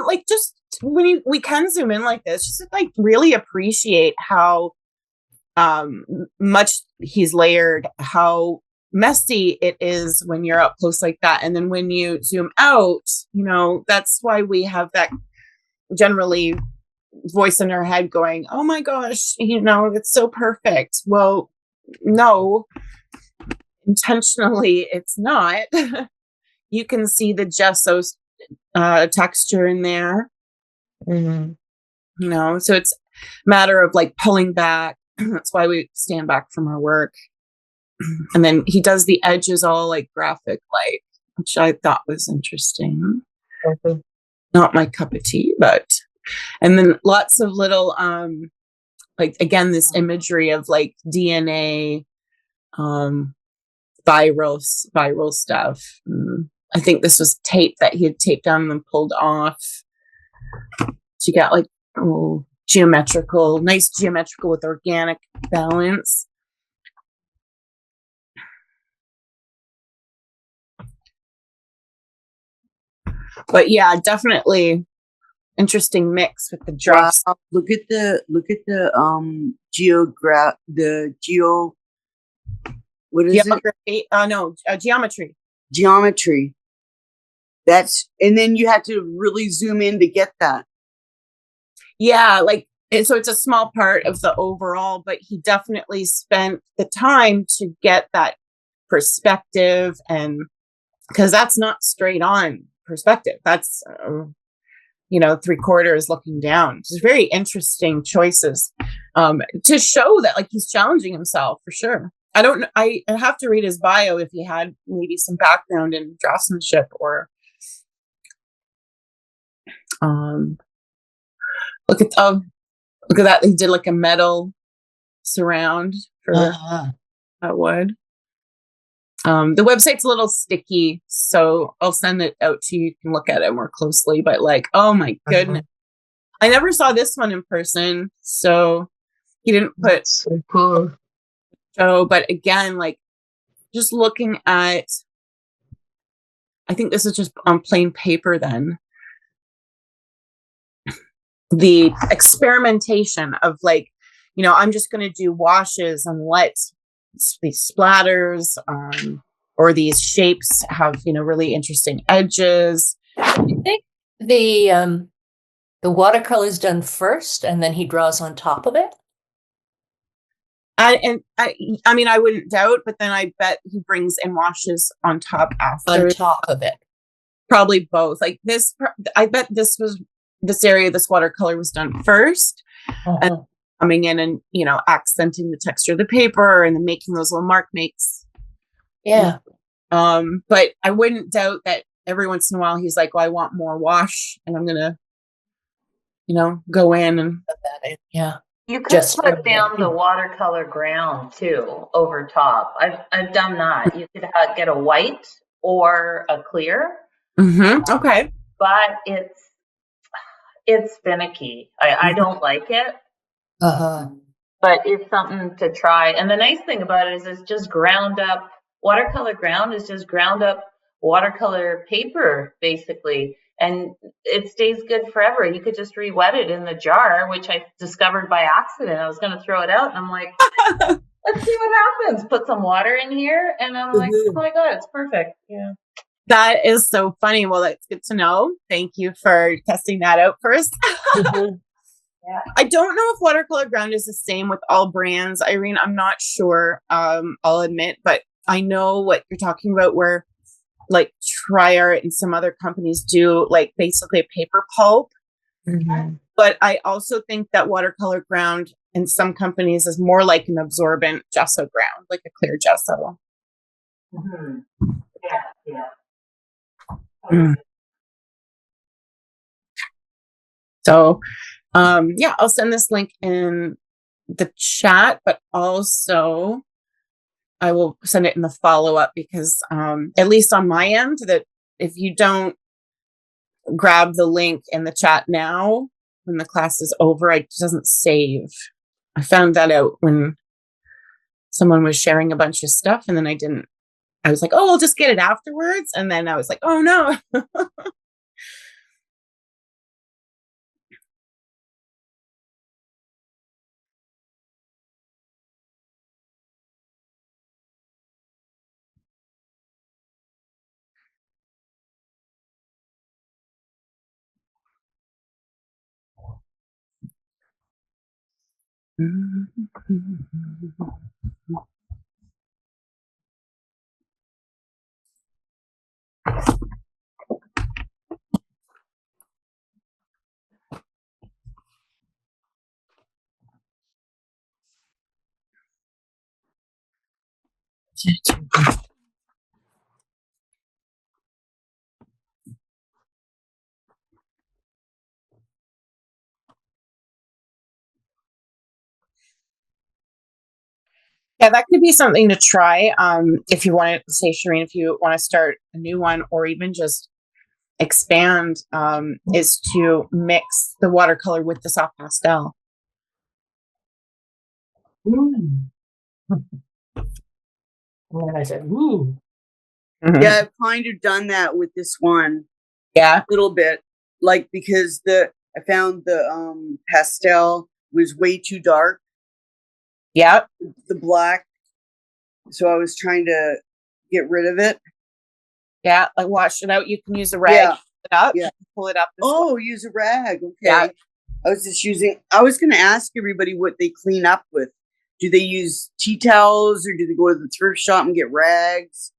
like, just when we can zoom in like this, just like really appreciate how much he's layered, how messy it is when you're up close like that. And then when you zoom out, that's why we have that generally voice in our head going, oh my gosh, it's so perfect. Well, no, intentionally it's not. You can see the gesso texture in there. Mm-hmm. So it's a matter of like pulling back. That's why we stand back from our work. And then he does the edges all like graphic like, which I thought was interesting. Okay. Not my cup of tea, but, and then lots of little, like, again, this imagery of like DNA, viral stuff. I think this was tape that he had taped down and then pulled off. So you got like, nice geometrical with organic balance. But yeah, definitely interesting mix with the drops. Wow, look at the what is it? Geometry. Geometry. And then you have to really zoom in to get that. Yeah, and so it's a small part of the overall, but he definitely spent the time to get that perspective, and because that's not straight on perspective. That's, 3/4 looking down. It's very interesting choices to show that like he's challenging himself for sure. I don't know. I have to read his bio if he had maybe some background in draftsmanship or look at that. He did like a metal surround for that wood. The website's a little sticky, so I'll send it out to you. You can look at it more closely, but like, oh my goodness. I never saw this one in person, so he didn't put That's so cool. show, but again, like just looking at, I think this is just on plain paper then. The experimentation of like, I'm just going to do washes and let these splatters or these shapes have, really interesting edges. I think the watercolor is done first and then he draws on top of it. I mean, I wouldn't doubt, but then I bet he brings in washes on top after. On top of it. Probably both. Like this, I bet this area, this watercolor was done first, and coming in and, accenting the texture of the paper and then making those little mark makes. Yeah. But I wouldn't doubt that every once in a while he's like, well, I want more wash and I'm going to, go in and. Yeah. You could Just put down the watercolor ground too over top. I've done that. You could get a white or a clear. Okay. But it's finicky. I don't like it. But it's something to try. And the nice thing about it is it's just ground up. Watercolor ground is just ground up watercolor paper, basically. And it stays good forever. You could just re-wet it in the jar, which I discovered by accident. I was going to throw it out, and I'm like, let's see what happens. Put some water in here, and I'm like, oh my God, it's perfect. Yeah. That is so funny. Well, that's good to know. Thank you for testing that out first. Yeah. I don't know if watercolor ground is the same with all brands, Irene. I'm not sure. I'll admit, but I know what you're talking about, where like TriArt and some other companies do like basically a paper pulp. But I also think that watercolor ground in some companies is more like an absorbent gesso ground, like a clear gesso. Mhm. Yeah, yeah. Mm. So, yeah, I'll send this link in the chat, but also I will send it in the follow-up because, at least on my end, that if you don't grab the link in the chat now, when the class is over, it doesn't save. I found that out when someone was sharing a bunch of stuff, and then I was like, oh, I'll just get it afterwards. And then I was like, oh no. Yeah, that could be something to try. If you want to say, Shireen, if you want to start a new one or even just expand, is to mix the watercolor with the soft pastel. Mm. And then I said, ooh. Yeah, I've kind of done that with this one. Yeah. A little bit. Like because I found the pastel was way too dark. Yeah. The black. So I was trying to get rid of it. Yeah. Like wash it out. You can use a rag. Yeah. It up. Yeah. Pull it up. Oh, use a rag. Okay. Yeah. I was going to ask everybody what they clean up with. Do they use tea towels or do they go to the thrift shop and get rags?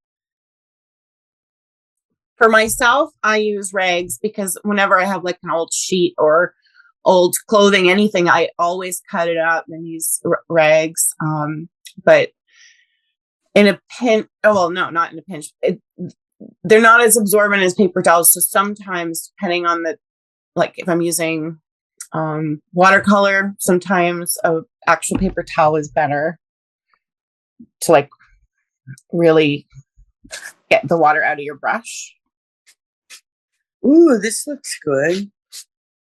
For myself, I use rags because whenever I have like an old sheet or old clothing, anything, I always cut it up and use rags. But in a pinch, oh, well, no, not in a pinch. They're not as absorbent as paper towels. So sometimes, depending on like if I'm using watercolor, sometimes a actual paper towel is better to like really get the water out of your brush. Ooh, this looks good.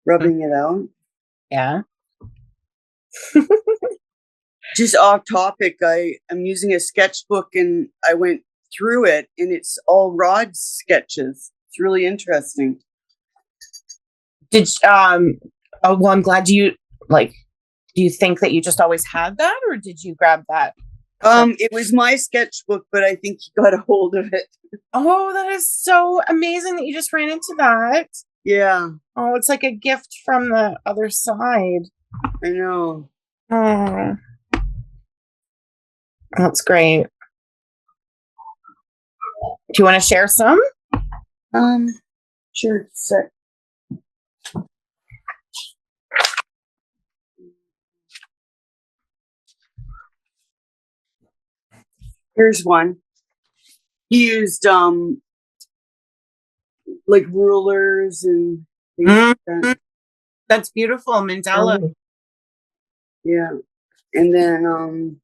Rubbing it out. Yeah. Just off topic, I'm using a sketchbook and I went through it and it's all Rod sketches. It's really interesting. Oh, well, I'm glad do you think that you just always had that or did you grab that? It was my sketchbook, but I think he got a hold of it. Oh, that is so amazing that you just ran into that. Yeah. Oh, it's like a gift from the other side. I know. Oh, that's great. Do you want to share some? Sure. Sec. Here's one. He used like rulers and things like that. That's beautiful, Mandela. Oh. Yeah. And then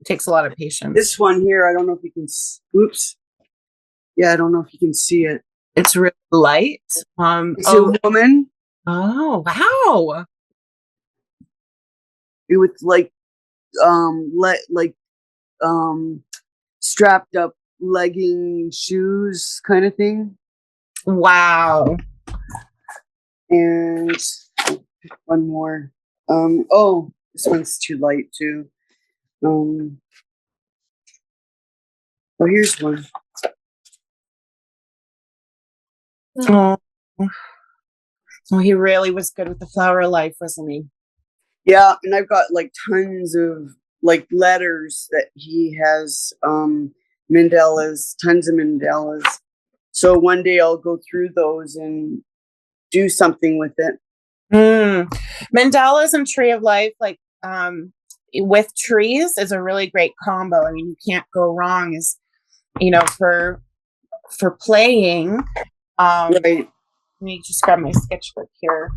It takes a lot of patience. this one here, I don't know if you can oops. Yeah, I don't know if you can see it. It's really light. It's a woman. Oh, wow. With like strapped up legging shoes kind of thing. Wow. And one more. Oh, this one's too light too. Oh, here's one. Oh. Well, he really was good with the flower life, wasn't he? Yeah, and I've got like tons of like letters that he has Mandela's, tons of Mandela's. So one day I'll go through those and do something with it. Mandalas and Tree of Life, like with trees, is a really great combo. I mean, you can't go wrong. Is for playing. Right. Let me just grab my sketchbook here.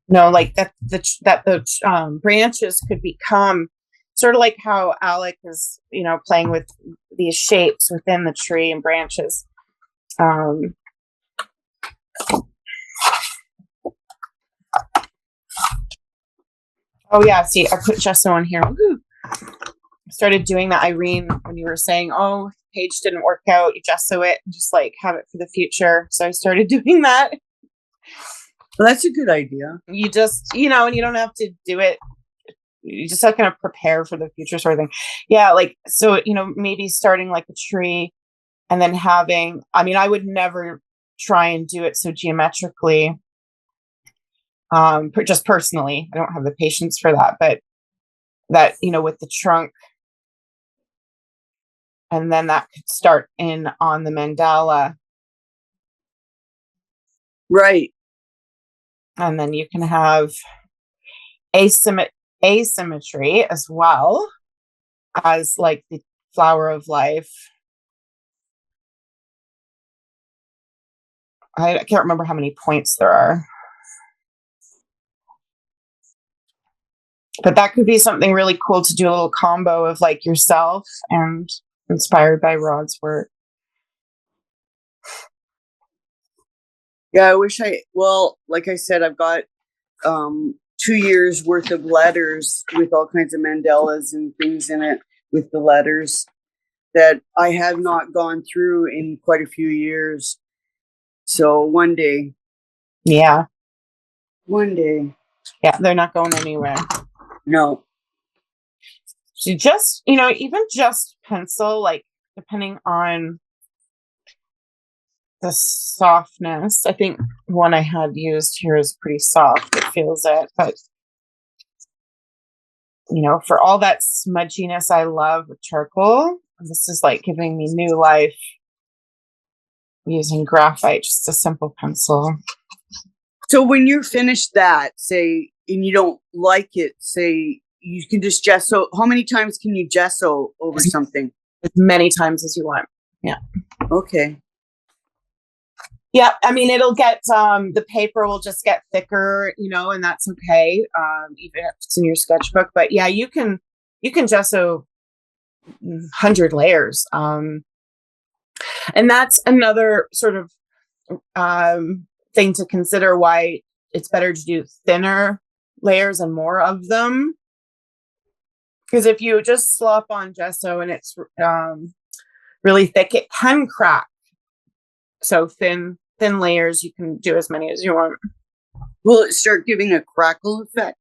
No, like that the branches could become sort of like how Alec is, playing with these shapes within the tree and branches. Oh yeah, see, I put gesso on here. Woo-hoo. I started doing that, Irene, when you were saying, "Oh, page didn't work out, you gesso it, and just like have it for the future." So I started doing that. Well, that's a good idea. You just, and you don't have to do it. You just have to kind of prepare for the future sort of thing. Yeah, like so, maybe starting like a tree, and then having. I mean, I would never try and do it so geometrically. Just personally, I don't have the patience for that, but that, with the trunk, and then that could start in on the mandala, Right. and then you can have asymmetry as well as like the flower of life. I can't remember how many points there are. But that could be something really cool to do, a little combo of like yourself and inspired by Rod's work. Yeah, I wish like I said, I've got 2 years worth of letters with all kinds of mandalas and things in it with the letters that I have not gone through in quite a few years. So one day. Yeah. One day. Yeah, they're not going anywhere. No. So just, even just pencil, like depending on the softness. I think one I had used here is pretty soft. It feels it, but for all that smudginess I love with charcoal, this is like giving me new life using graphite, just a simple pencil. So when you're finished that, say, and you don't like it, say, you can just gesso. How many times can you gesso over something? As many times as you want. Yeah. Okay. Yeah, I mean, it'll get the paper will just get thicker, and that's okay, even if it's in your sketchbook. But yeah, you can gesso 100 layers, and that's another sort of thing to consider, why it's better to do thinner layers and more of them. Because if you just slop on gesso and it's really thick, it can crack. So thin layers, you can do as many as you want. Will it start giving a crackle effect,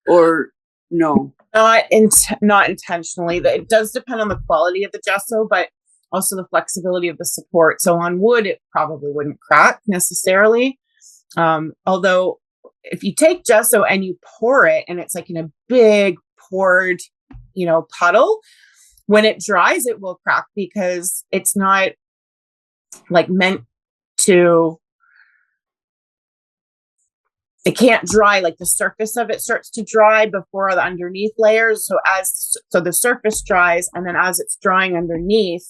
or no? Not intentionally. It does depend on the quality of the gesso, but also the flexibility of the support. So on wood, it probably wouldn't crack necessarily. Although if you take gesso and you pour it, and it's like in a big poured, puddle, when it dries, it will crack because it's not like meant to. It can't dry, like the surface of it starts to dry before the underneath layers. So the surface dries, and then as it's drying underneath,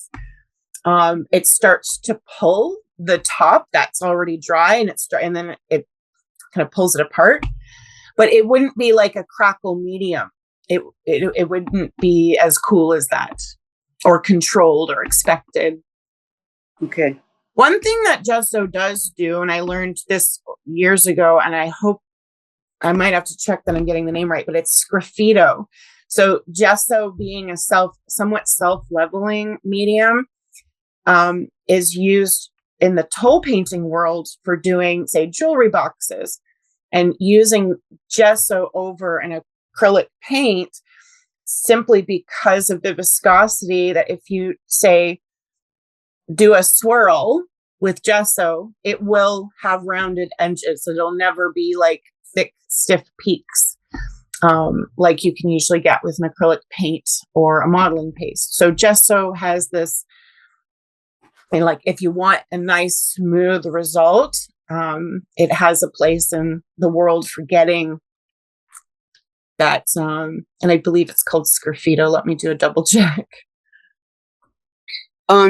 it starts to pull the top that's already dry, and then it kind of pulls it apart. But it wouldn't be like a crackle medium. It wouldn't be as cool as that, or controlled or expected. Okay. One thing that gesso does do, and I learned this years ago, and I hope I might have to check that I'm getting the name right, but it's sgraffito. So gesso, being a somewhat self-leveling medium, is used in the toll painting world for doing, say, jewelry boxes, and using gesso over an acrylic paint simply because of the viscosity, that if you, say, do a swirl with gesso, it will have rounded edges. So it'll never be like thick, stiff peaks, like you can usually get with an acrylic paint or a modeling paste. So gesso has this And like, if you want a nice, smooth result, it has a place in the world for getting that. And I believe it's called Sgraffito. Let me do a double check.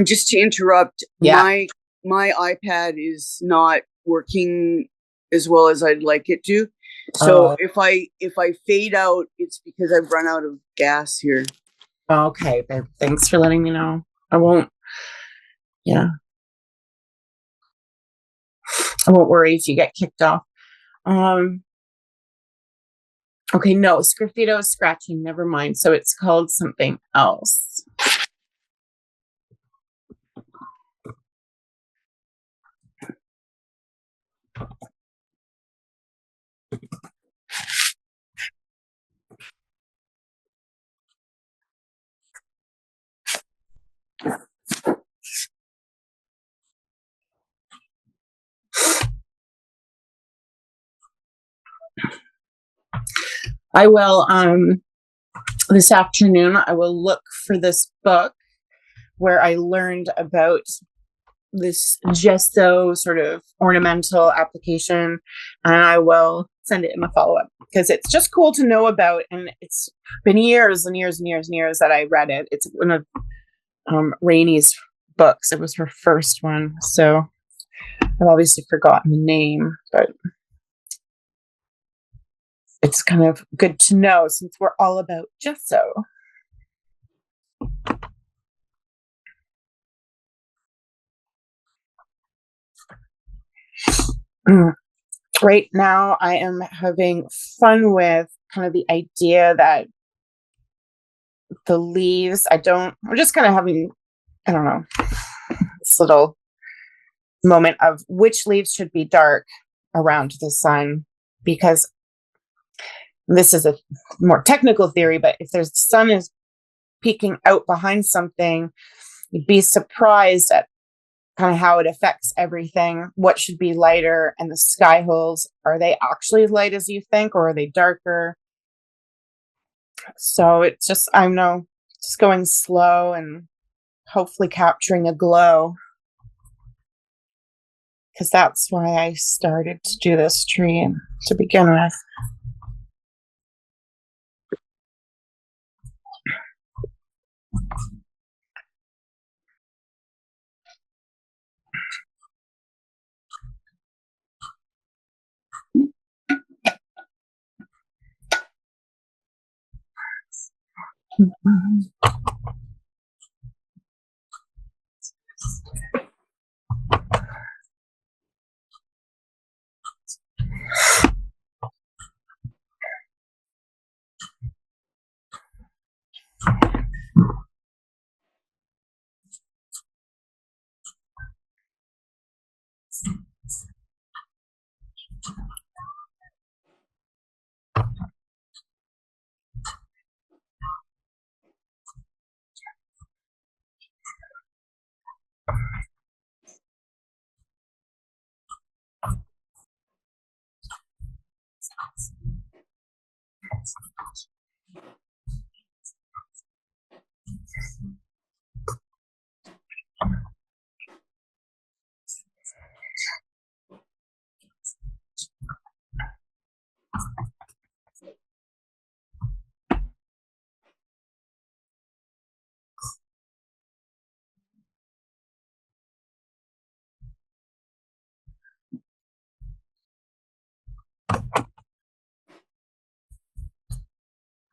Just to interrupt, Yeah. my iPad is not working as well as I'd like it to. So if I fade out, it's because I've run out of gas here. Okay, babe. Thanks for letting me know. I won't. Yeah. I won't worry if you get kicked off. Okay, no, Sgraffito is scratching. Never mind. So it's called something else. I will, this afternoon, I will look for this book where I learned about this gesso sort of ornamental application, and I will send it in the follow-up because it's just cool to know about. And it's been years and years and years and years that I read it. It's one of Rainey's books. It was her first one. So I've obviously forgotten the name, but it's kind of good to know since we're all about gesso. Right now, I am having fun with kind of the idea that the leaves, I'm just kind of having, I don't know, this little moment of which leaves should be dark around the sun, because this is a more technical theory, but if there's the sun is peeking out behind something, you'd be surprised at kind of how it affects everything. What should be lighter, and the sky holes, are they actually as light as you think, or are they darker? So it's just, I know, just going slow and hopefully capturing a glow, because that's why I started to do this tree to begin with.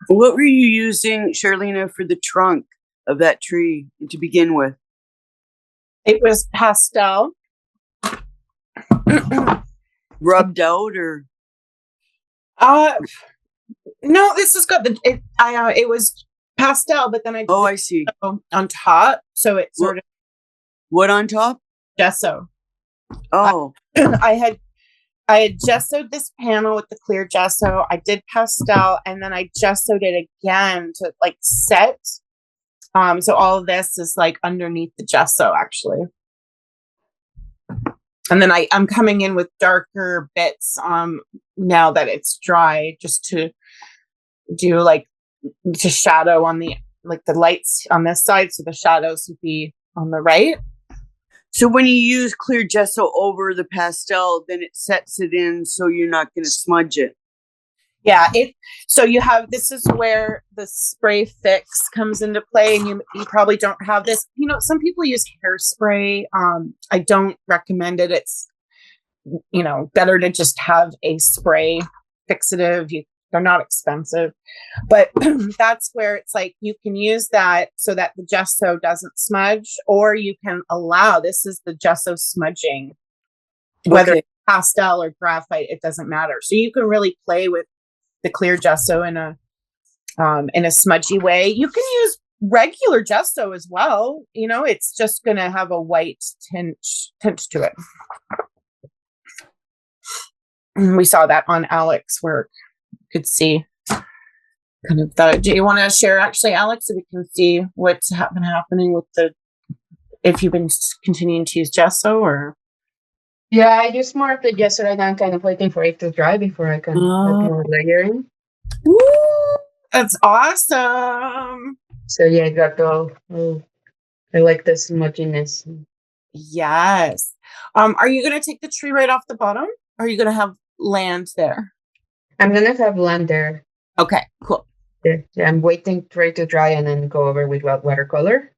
What were you using, Charlena, for the trunk of that tree to begin with? It was pastel. Rubbed out, or? No, this has got it was pastel, but then I see. On top, so it's sort of what on top? gesso. Oh, I had gessoed this panel with the clear gesso. I did pastel, and then I gessoed it again to like set. So all of this is like underneath the gesso, actually. And then I'm coming in with darker bits now that it's dry, just to do like to shadow on the, like the lights on this side, so the shadows would be on the right. So when you use clear gesso over the pastel, then it sets it in so you're not going to smudge it. Yeah, so you have, this is where the spray fix comes into play, and you probably don't have this. Some people use hairspray. I don't recommend it. It's better to just have a spray fixative. They're not expensive, but that's where it's like you can use that so that the gesso doesn't smudge, or you can allow, this is the gesso smudging, whether it's pastel or graphite, it doesn't matter. So you can really play with the clear gesso in a smudgy way. You can use regular gesso as well. It's just going to have a white tint to it. We saw that on Alex's work. You could see kind of that. Do you want to share, actually, Alex, so we can see what's been happening with if you've been continuing to use gesso or? Yeah, I use more of the gesso right now. I'm kind of waiting for it to dry before I can add more layering. Woo, that's awesome. So yeah, I got all. I like the smudginess. Yes. Are you going to take the tree right off the bottom? Or are you going to have land there? I'm gonna have land there. Okay, cool. Yeah, I'm waiting for it to dry and then go over with watercolor.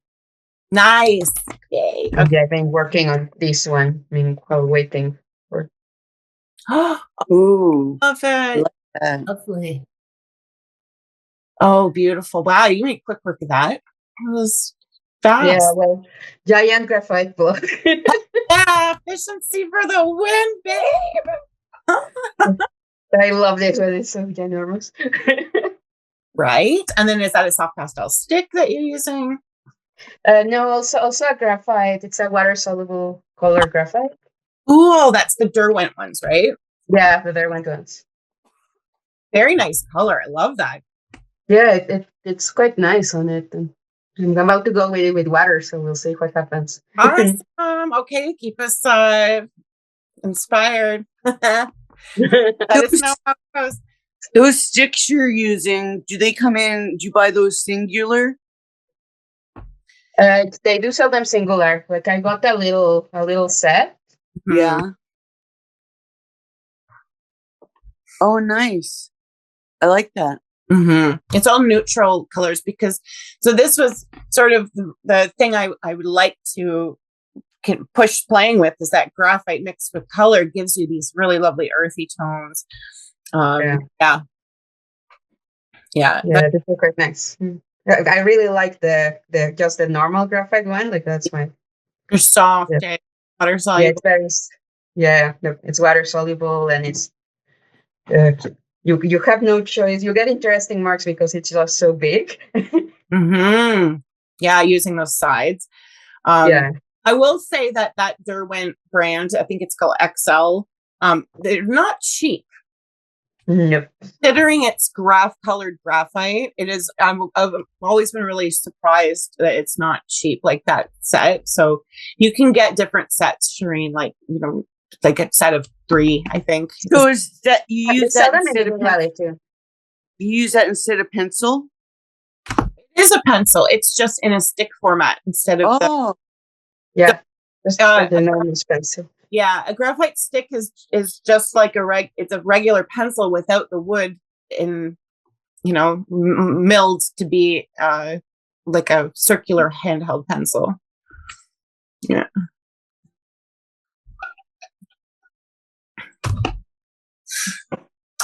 Nice. Yay. Okay. Yeah, I've been working on this one. While waiting for. Ooh, love it. Lovely. Oh, beautiful. Wow, you made quick work of that. It was fast. Yeah, well, giant graphite block. Yeah, efficiency for the win, babe. I love this one. It's so ginormous. Right? And then is that a soft pastel stick that you're using? No, also a graphite. It's a water-soluble color graphite. Ooh, that's the Derwent ones, right? Yeah, the Derwent ones. Very nice color. I love that. Yeah, it's quite nice on it. And I'm about to go with it with water, so we'll see what happens. Awesome. Okay, keep us inspired. Let us know how it goes. Those sticks you're using, do they come in? Do you buy those singular? They do sell them singular. Like I got a little set. Yeah. Oh, nice. I like that. Mm-hmm. It's all neutral colors because, so this was sort of the thing I would like to push playing with, is that graphite mixed with color gives you these really lovely earthy tones. Yeah. This is quite nice. I really like the just the normal graphite one. Like that's my. They're soft, water soluble. It's water soluble, and it's you have no choice. You get interesting marks because it's just so big. Mm-hmm. Yeah, using those sides. I will say that Derwent brand, I think it's called XL. They're not cheap. Nope. Considering it's colored graphite, it is. I've always been really surprised that it's not cheap like that set. So you can get different sets, Shireen, like a set of 3, I think. So is that you use that instead of too? You use that instead of pencil? It is a pencil. It's just in a stick format instead of. The normal pencil. Yeah, a graphite stick is just like it's a regular pencil without the wood milled to be like a circular handheld pencil. Yeah.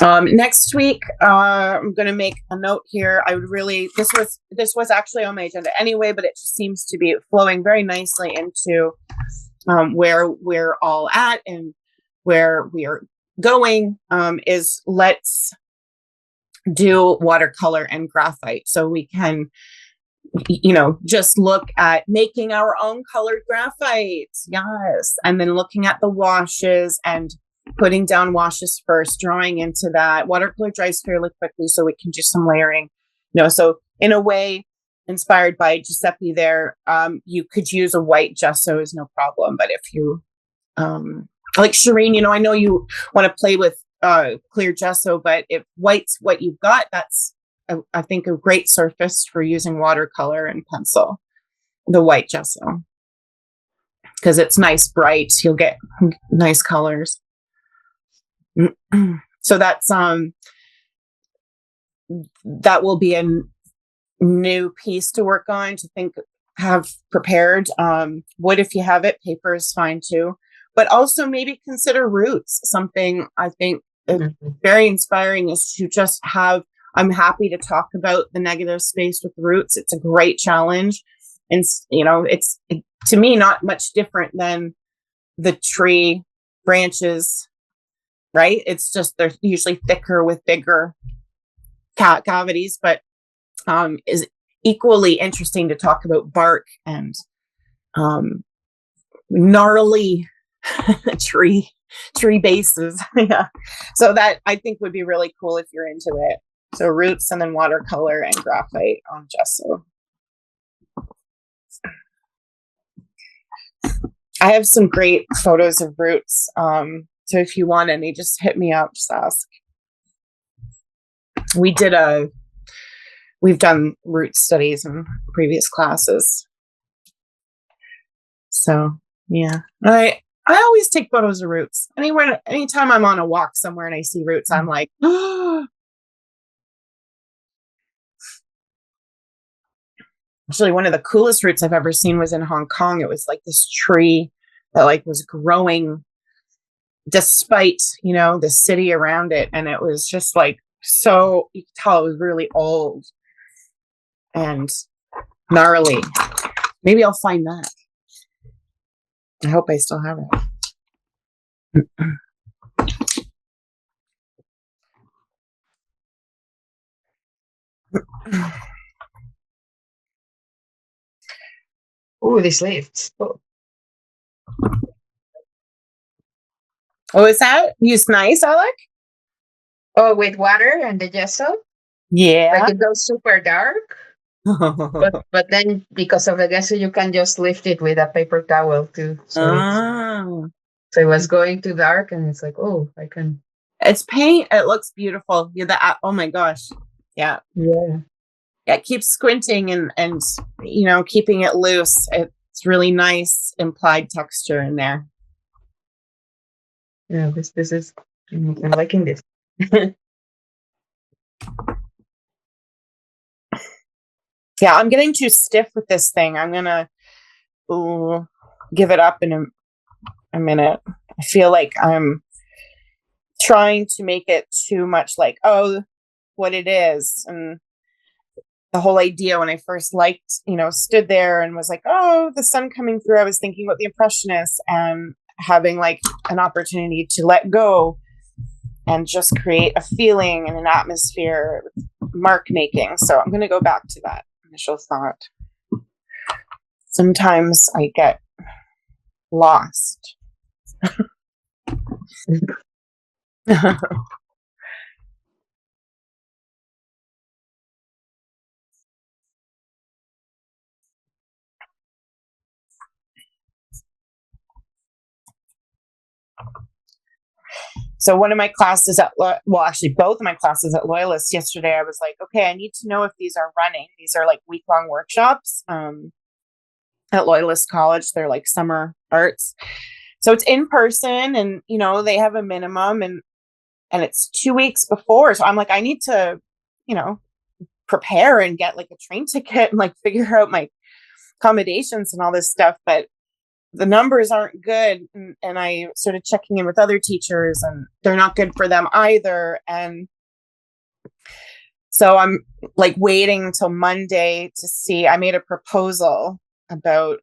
Next week, I'm going to make a note here. This was actually on my agenda anyway, but it just seems to be flowing very nicely into where we're all at and where we are going, is let's do watercolor and graphite so we can, just look at making our own colored graphite. Yes. And then looking at the washes and putting down washes first, drawing into that. Watercolor dries fairly quickly, so we can do some layering. So in a way, inspired by Giuseppe there, you could use a white gesso is no problem. But if you, like Shireen, I know you want to play with clear gesso, but if white's what you've got, that's, I think, a great surface for using watercolor and pencil, the white gesso. because it's nice, bright. You'll get nice colors. So that's that will be a new piece to work on, to have prepared. Wood, if you have it, paper is fine too. But also maybe consider roots. Something I think very inspiring is to just have, I'm happy to talk about the negative space with roots. It's a great challenge. And, it's to me not much different than the tree branches, right? It's just they're usually thicker with bigger cavities, but is equally interesting to talk about bark and gnarly tree bases. Yeah. So that I think would be really cool if you're into it. So roots and then watercolor and graphite on gesso. I have some great photos of roots. So if you want any, just hit me up, just ask. We've done root studies in previous classes. So yeah, I always take photos of roots. Anytime I'm on a walk somewhere and I see roots, I'm like, oh. Actually, one of the coolest roots I've ever seen was in Hong Kong. It was like this tree that like was growing despite, the city around it. And it was just like, so you could tell it was really old and gnarly. Maybe I'll find that. I hope I still have it. Oh, these leaves. Oh, is that used nice, Alec? Oh, with water and the gesso? Yeah. Like it goes super dark. but then because of the gesso, you can just lift it with a paper towel too. So it was going too dark, and it's like, oh, I can. It's paint. It looks beautiful. Oh my gosh. Yeah. Yeah. Yeah. Keep squinting and keeping it loose. It's really nice implied texture in there. Yeah, this is. I'm liking this. Yeah, I'm getting too stiff with this thing. I'm gonna give it up in a minute. I feel like I'm trying to make it too much like, what it is. And the whole idea when I first stood there and was like, oh, the sun coming through, I was thinking about the Impressionists and having like an opportunity to let go and just create a feeling and an atmosphere with mark making. So I'm going to go back to that initial thought. Sometimes I get lost. So one of my classes actually both of my classes at Loyalist yesterday, I was like, okay, I need to know if these are running. These are like week-long workshops at Loyalist College. They're like summer arts. So it's in person and, they have a minimum and it's 2 weeks before. So I'm like, I need to, prepare and get like a train ticket and like figure out my accommodations and all this stuff. But the numbers aren't good. And I started checking in with other teachers and they're not good for them either. And so I'm like waiting until Monday to see. I made a proposal about,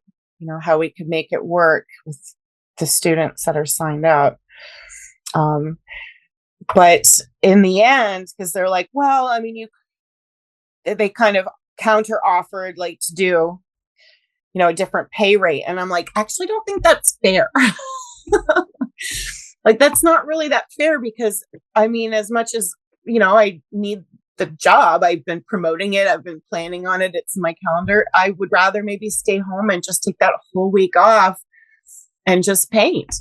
how we could make it work with the students that are signed up. But in the end, because they're like, well, I mean, they kind of counter offered like to do, a different pay rate. And I'm like, actually don't think that's fair. Like, that's not really that fair because I mean, as much as, I need the job, I've been promoting it. I've been planning on it. It's in my calendar. I would rather maybe stay home and just take that whole week off and just paint.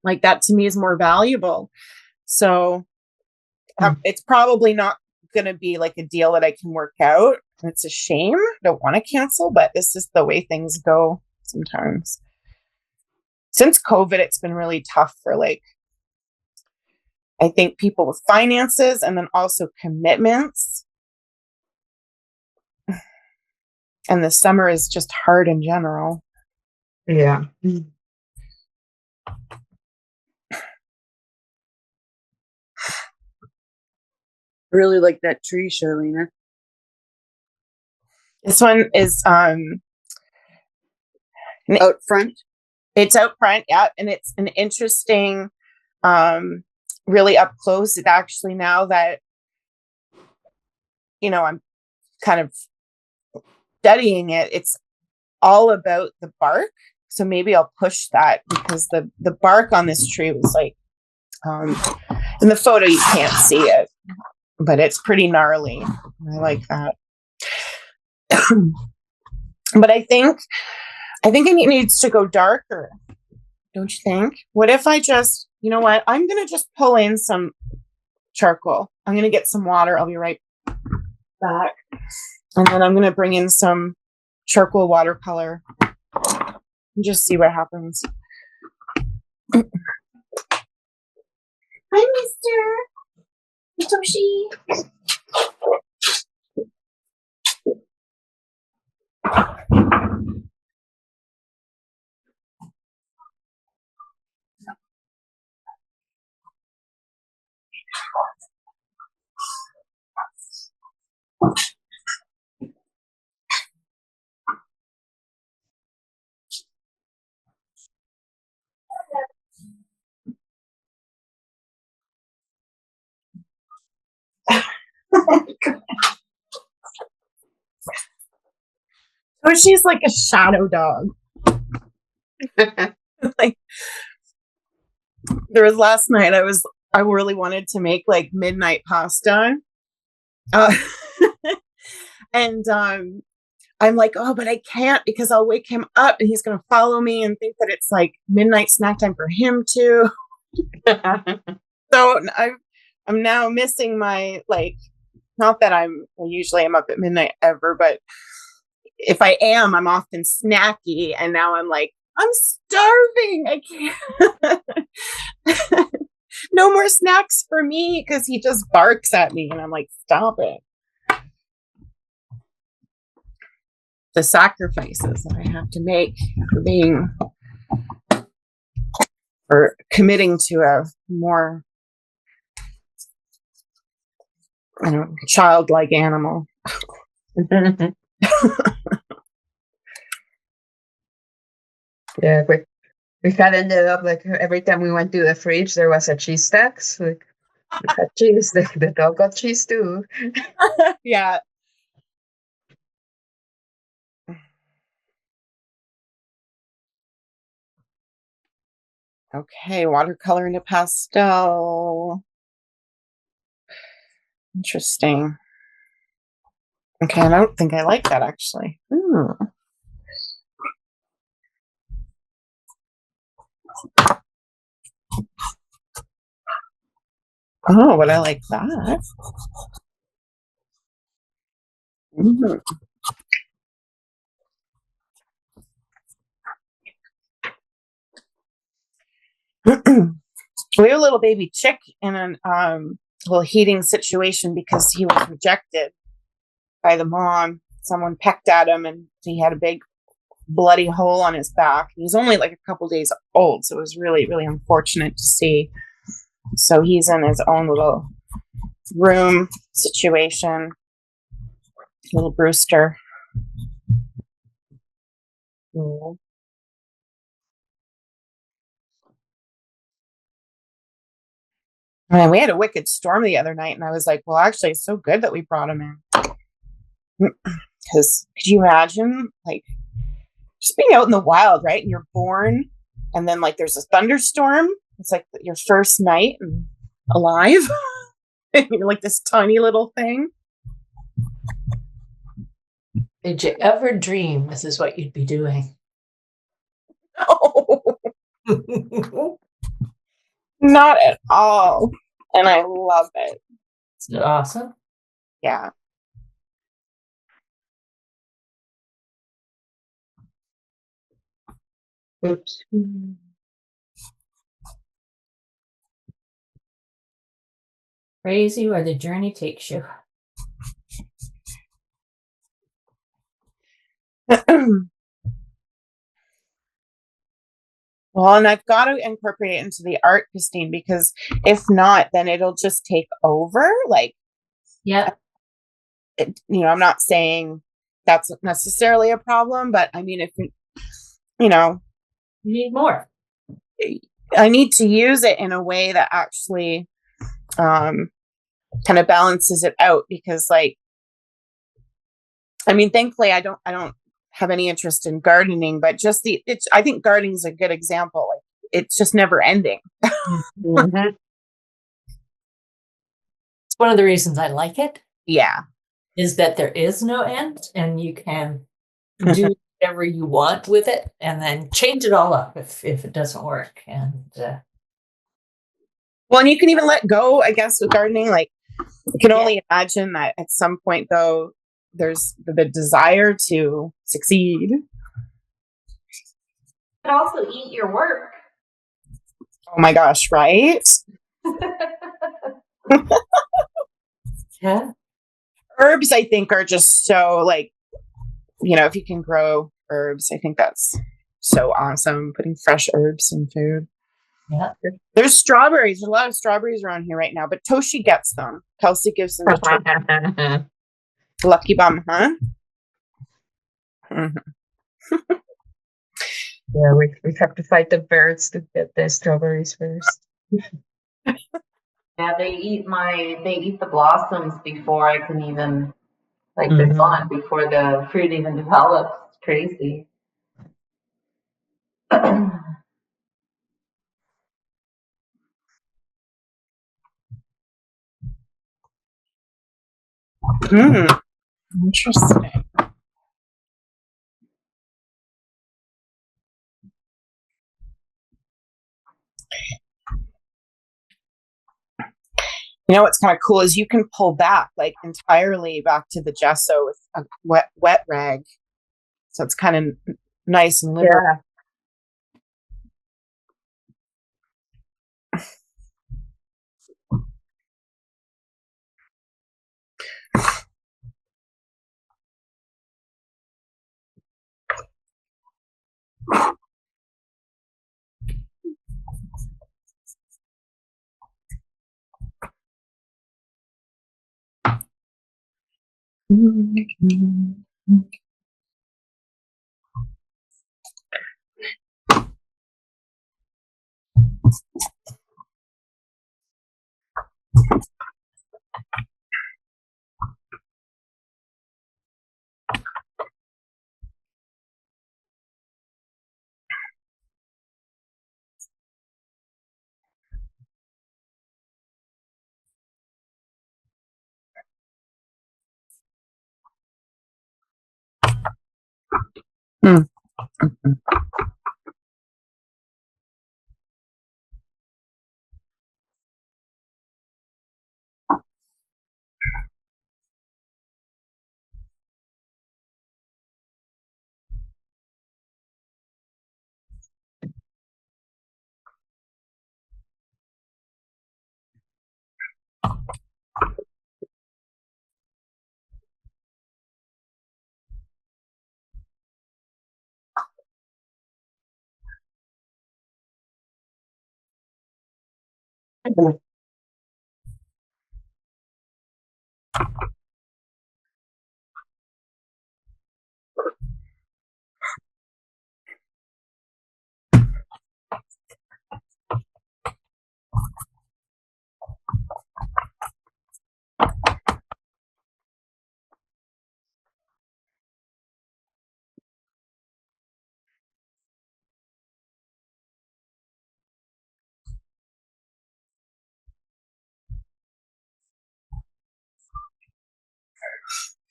Like that to me is more valuable. So it's probably not going to be like a deal that I can work out. It's a shame. I don't want to cancel, but this is the way things go sometimes. since COVID, it's been really tough for like, I think people with finances and then also commitments. And the summer is just hard in general. Yeah. I really like that tree, Charlene. This one is Out front. it's out front, yeah, and it's an interesting, really up close. It actually, now that I'm kind of studying it, it's all about the bark. So maybe I'll push that, because the bark on this tree was like, in the photo you can't see it, but it's pretty gnarly. I like that. But I think it needs to go darker. Don't you think? What if I just, I'm going to just pull in some charcoal. I'm going to get some water. I'll be right back. And then I'm going to bring in some charcoal watercolor and just see what happens. Hi, Mr. Hitoshi. So she's like a shadow dog. Like, there was last night, I really wanted to make like midnight pasta. And I'm like, oh, but I can't, because I'll wake him up and he's going to follow me and think that it's like midnight snack time for him too. So I'm now missing my, like, not that I usually am up at midnight ever, but if I am, I'm often snacky. And now I'm like, I'm starving. I can't. No more snacks for me, because he just barks at me and I'm like, stop it. The sacrifices that I have to make for committing to a more, childlike animal. Yeah, we had ended up like every time we went to the fridge, there was a cheese tax. Like, we had cheese. The dog got cheese too. Yeah. Okay, watercolor into pastel. Interesting. Okay, I don't think I like that actually. Oh, but I like that. We have a little baby chick in an little heating situation because he was rejected by the mom. Someone pecked at him and he had a big bloody hole on his back. He was only like a couple days old, so it was really, really unfortunate to see. So he's in his own little room situation. Little Brewster. Mm. And we had a wicked storm the other night, and I was like, well, actually, it's so good that we brought him in. Because could you imagine, like, just being out in the wild, right? And you're born, and then, like, there's a thunderstorm. It's like your first night and alive. And you're like this tiny little thing. Did you ever dream this is what you'd be doing? No. Not at all. And I love it. Isn't it awesome? Yeah. Oops. Crazy where the journey takes you. Well, and I've got to incorporate it into the art, Christine, because if not, then it'll just take over. Like, Yeah. I'm not saying that's necessarily a problem, but I mean, if you need more. I need to use it in a way that actually kind of balances it out, because like, I mean, thankfully I don't have any interest in gardening, but just I think gardening is a good example. Like, it's just never ending. Mm-hmm. It's one of the reasons I like it. Yeah. Is that there is no end, and you can do whatever you want with it and then change it all up if it doesn't work. And well, and you can even let go, I guess, with gardening. Like, you can only imagine that at some point, though, there's the desire to succeed. You can also eat your work. Oh my gosh, right? yeah. Herbs, I think, are just so, like, if you can grow herbs, I think that's so awesome. Putting fresh herbs in food. Yeah. There's strawberries. There's a lot of strawberries around here right now, but Toshi gets them. Kelsey gives them to Toshi. Lucky bum, huh? Mm-hmm. Yeah, we have to fight the birds to get the strawberries first. Yeah, they eat the blossoms before I can even, like, the fun, before the fruit even develops. It's crazy. Interesting. What's kind of cool is you can pull back, like, entirely back to the gesso with a wet rag. So it's kind of nice and liberal. Yeah.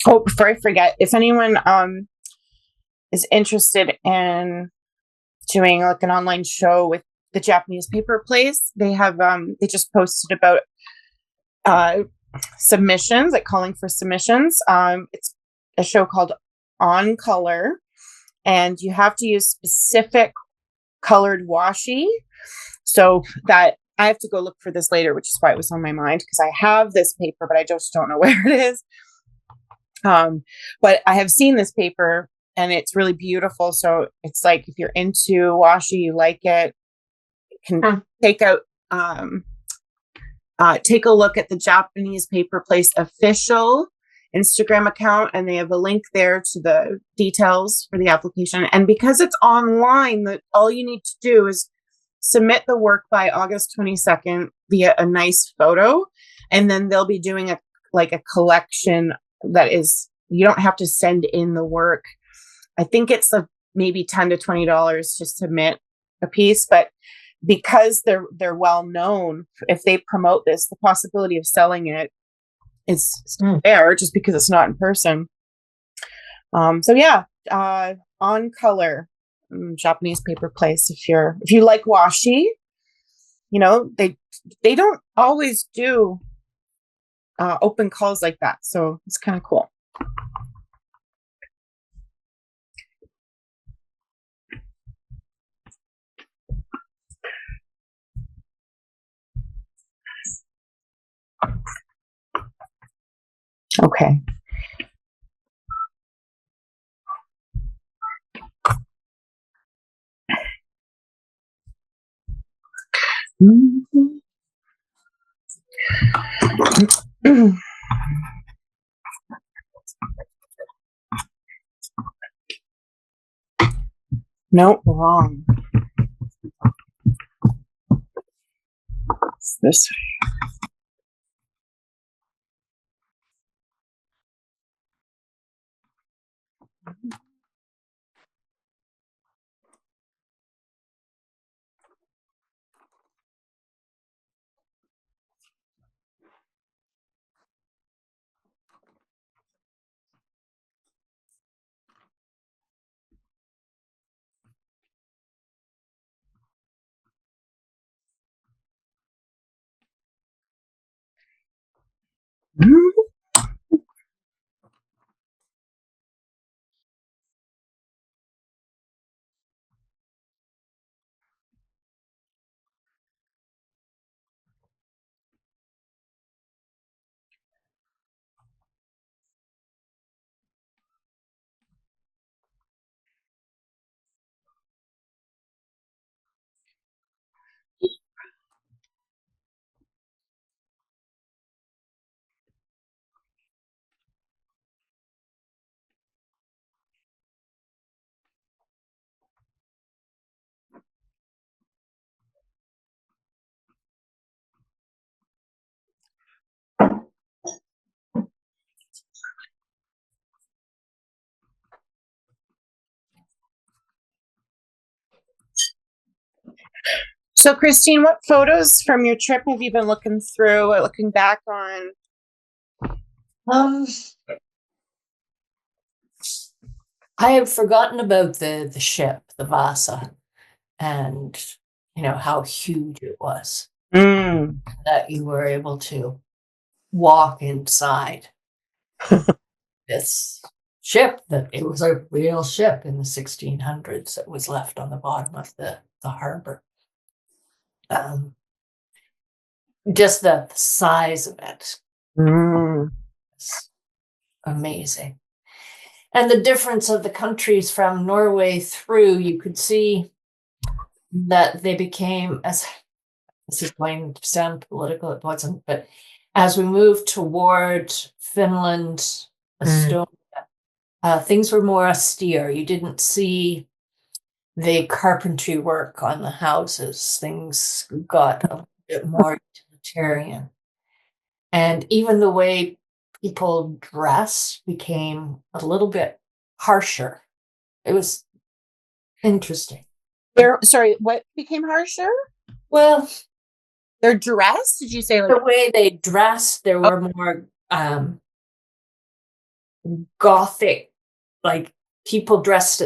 Oh, before I forget, if anyone is interested in doing like an online show with the Japanese paper place, they have they just posted about submissions, like calling for submissions. It's a show called On Color, and you have to use specific colored washi so that I have to go look for this later, which is why it was on my mind, because I have this paper, but I just don't know where it is. But I have seen this paper and it's really beautiful. So it's like, if you're into washi, you like it, can take out, take a look at the Japanese Paper Place official Instagram account, and they have a link there to the details for the application. And because it's online, that all you need to do is submit the work by August 22nd via a nice photo, and then they'll be doing a collection that is, you don't have to send in the work. I think it's maybe $10 to $20 to submit a piece, but because they're well known, if they promote this, the possibility of selling it is there, just because it's not in person. So yeah, On Color, Japanese Paper Place. If you like washi, they don't always do open calls like that, so it's kind of cool. Okay. Nope, wrong. It's this way. So, Christine, what photos from your trip have you been looking through or looking back on? I had forgotten about the ship, the Vasa, and how huge it was. That you were able to walk inside this ship, that it was a real ship in the 1600s that was left on the bottom of the harbor. Just the size of it. It's amazing. And the difference of the countries from Norway through, you could see that they became, as this is going to sound political, it wasn't, but as we moved toward Finland, Estonia, things were more austere. You didn't see the carpentry work on the houses. Things got a bit more utilitarian. And even the way people dress became a little bit harsher. It was interesting. Sorry, what became harsher? Well, their dress? Did you say the way they dressed? There were more Gothic, like people dressed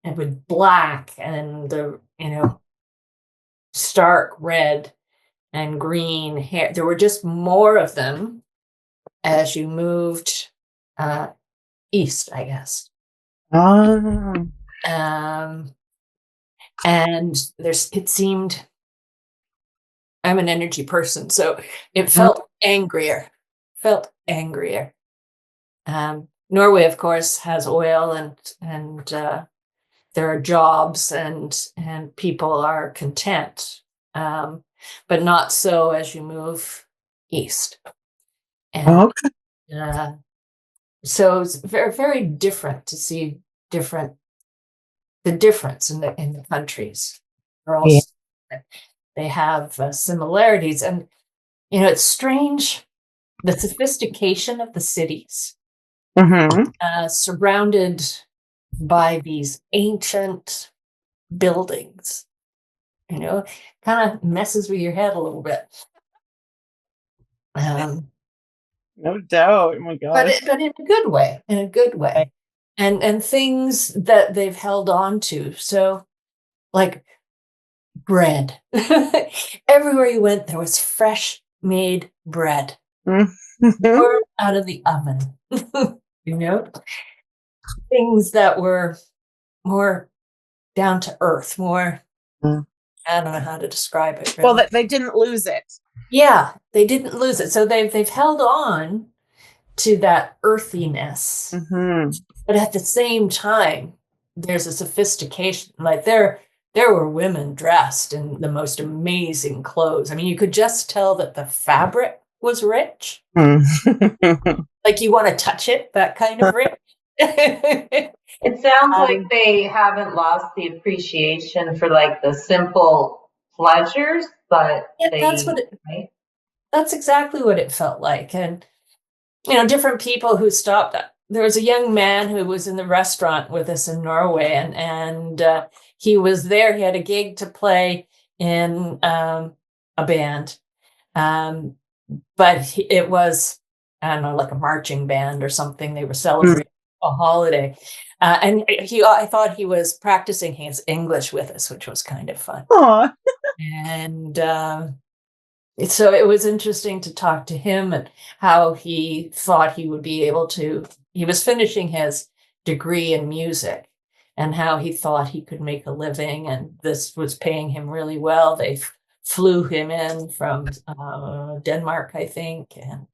with black and the stark red and green hair. There were just more of them as you moved east, I guess. And it seemed I'm an energy person, so it felt angrier. Norway, of course, has oil and there are jobs and people are content, but not so as you move east. And so it's very, very different to see the difference in the countries. They're all they have similarities, and it's strange the sophistication of the cities, surrounded by these ancient buildings. Kind of messes with your head a little bit. No doubt. Oh my gosh. But in a good way, and things that they've held on to. So, like bread, everywhere you went, there was fresh made bread, poured out of the oven. Things that were more down to earth, more. I don't know how to describe it. Really. Well, they didn't lose it. Yeah, they didn't lose it. So they've held on to that earthiness, but at the same time, there's a sophistication. Like there were women dressed in the most amazing clothes. I mean, you could just tell that the fabric was rich. Like you want to touch it, that kind of rich. It sounds like they haven't lost the appreciation for like the simple pleasures, but that's exactly what it felt like. And different people who stopped. There was a young man who was in the restaurant with us in Norway, and he was there. He had a gig to play in a band, but it was, I don't know, like a marching band or something. They were celebrating a holiday, and I thought he was practicing his English with us, which was kind of fun. Aww. And so it was interesting to talk to him and how he thought he would be able to. He was finishing his degree in music, and how he thought he could make a living, and this was paying him really well. They flew him in from Denmark, I think, and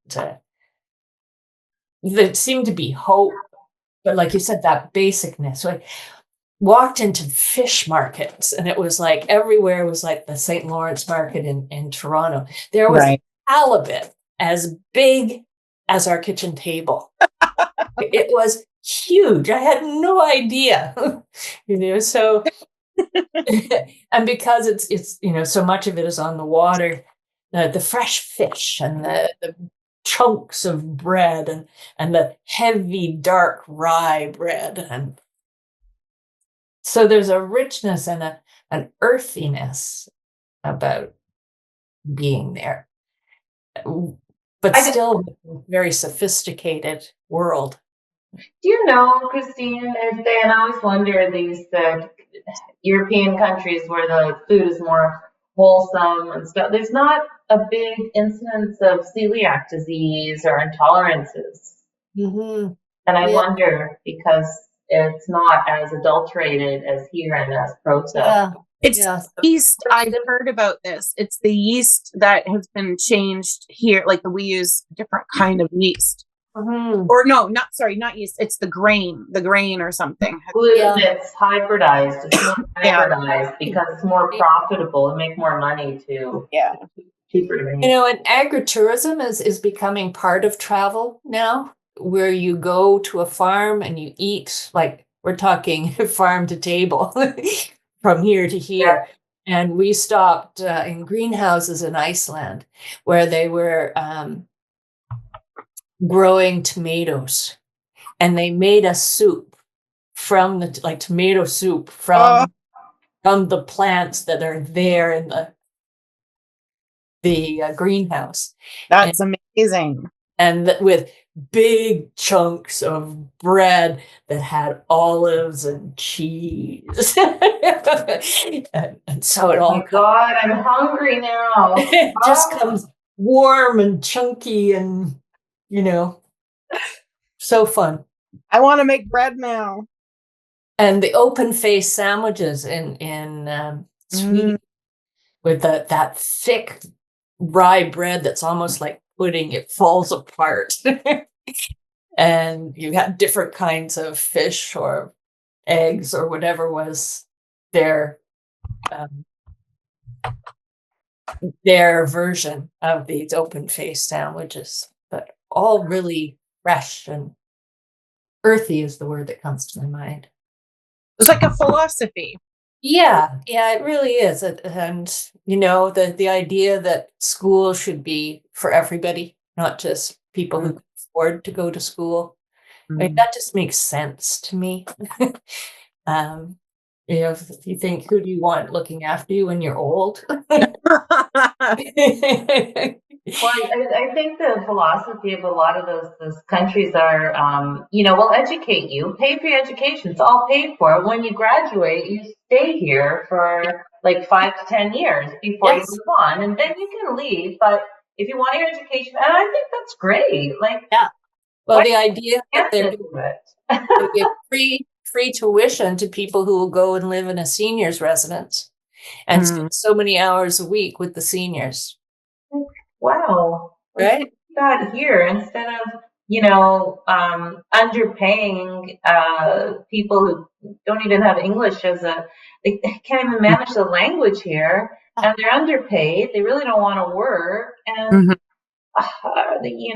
there seemed to be hope. But like you said, that basicness. So I walked into fish markets, and it was like everywhere was like the St. Lawrence market in Toronto. There was halibut as big as our kitchen table. It was huge. I had no idea, so, and because it's, so much of it is on the water, the fresh fish and the chunks of bread and the heavy, dark rye bread. And so there's a richness and an earthiness about being there, but still a very sophisticated world. Do you know, Christine, and I always wonder these European countries where the food is more wholesome and stuff, there's not a big incidence of celiac disease or intolerances. And I wonder, because it's not as adulterated as here and as processed. It's yeast. I've heard about this. It's the yeast that has been changed here. Like we use a different kind of yeast. Or no, not yeast. It's the grain or something. Gluten, it's hybridized. It's more hybridized because it's more profitable and make more money too. Cheaper to make. And agritourism is becoming part of travel now, where you go to a farm and you eat, like we're talking farm to table from here to here. And we stopped in greenhouses in Iceland where they were growing tomatoes, and they made a soup from tomato soup from the plants that are there in the greenhouse. That's amazing. And with big chunks of bread that had olives and cheese. and so it all. Oh my God, I'm hungry now. It just comes warm and chunky and, so fun. I want to make bread now. And the open face sandwiches in Sweden with that thick rye bread that's almost like pudding. It falls apart. And you had different kinds of fish or eggs or whatever was their um, their version of these open face sandwiches, but all really fresh and earthy is the word that comes to my mind. It's like a philosophy. Yeah, it really is. And the idea that school should be for everybody, not just people who can afford to go to school. I mean, that just makes sense to me. If you think, who do you want looking after you when you're old? Well, I think the philosophy of a lot of those countries are, we'll educate you, pay for your education. It's all paid for. When you graduate, you stay here for like 5 to 10 years before you move on, and then you can leave. But if you want your education, and I think that's great. Like, yeah. Well, the idea that they give free tuition to people who will go and live in a senior's residence and spend so many hours a week with the seniors. Wow. Right? That here, instead of, underpaying people who don't even have English they can't even manage the language here, and they're underpaid. They really don't want to work, and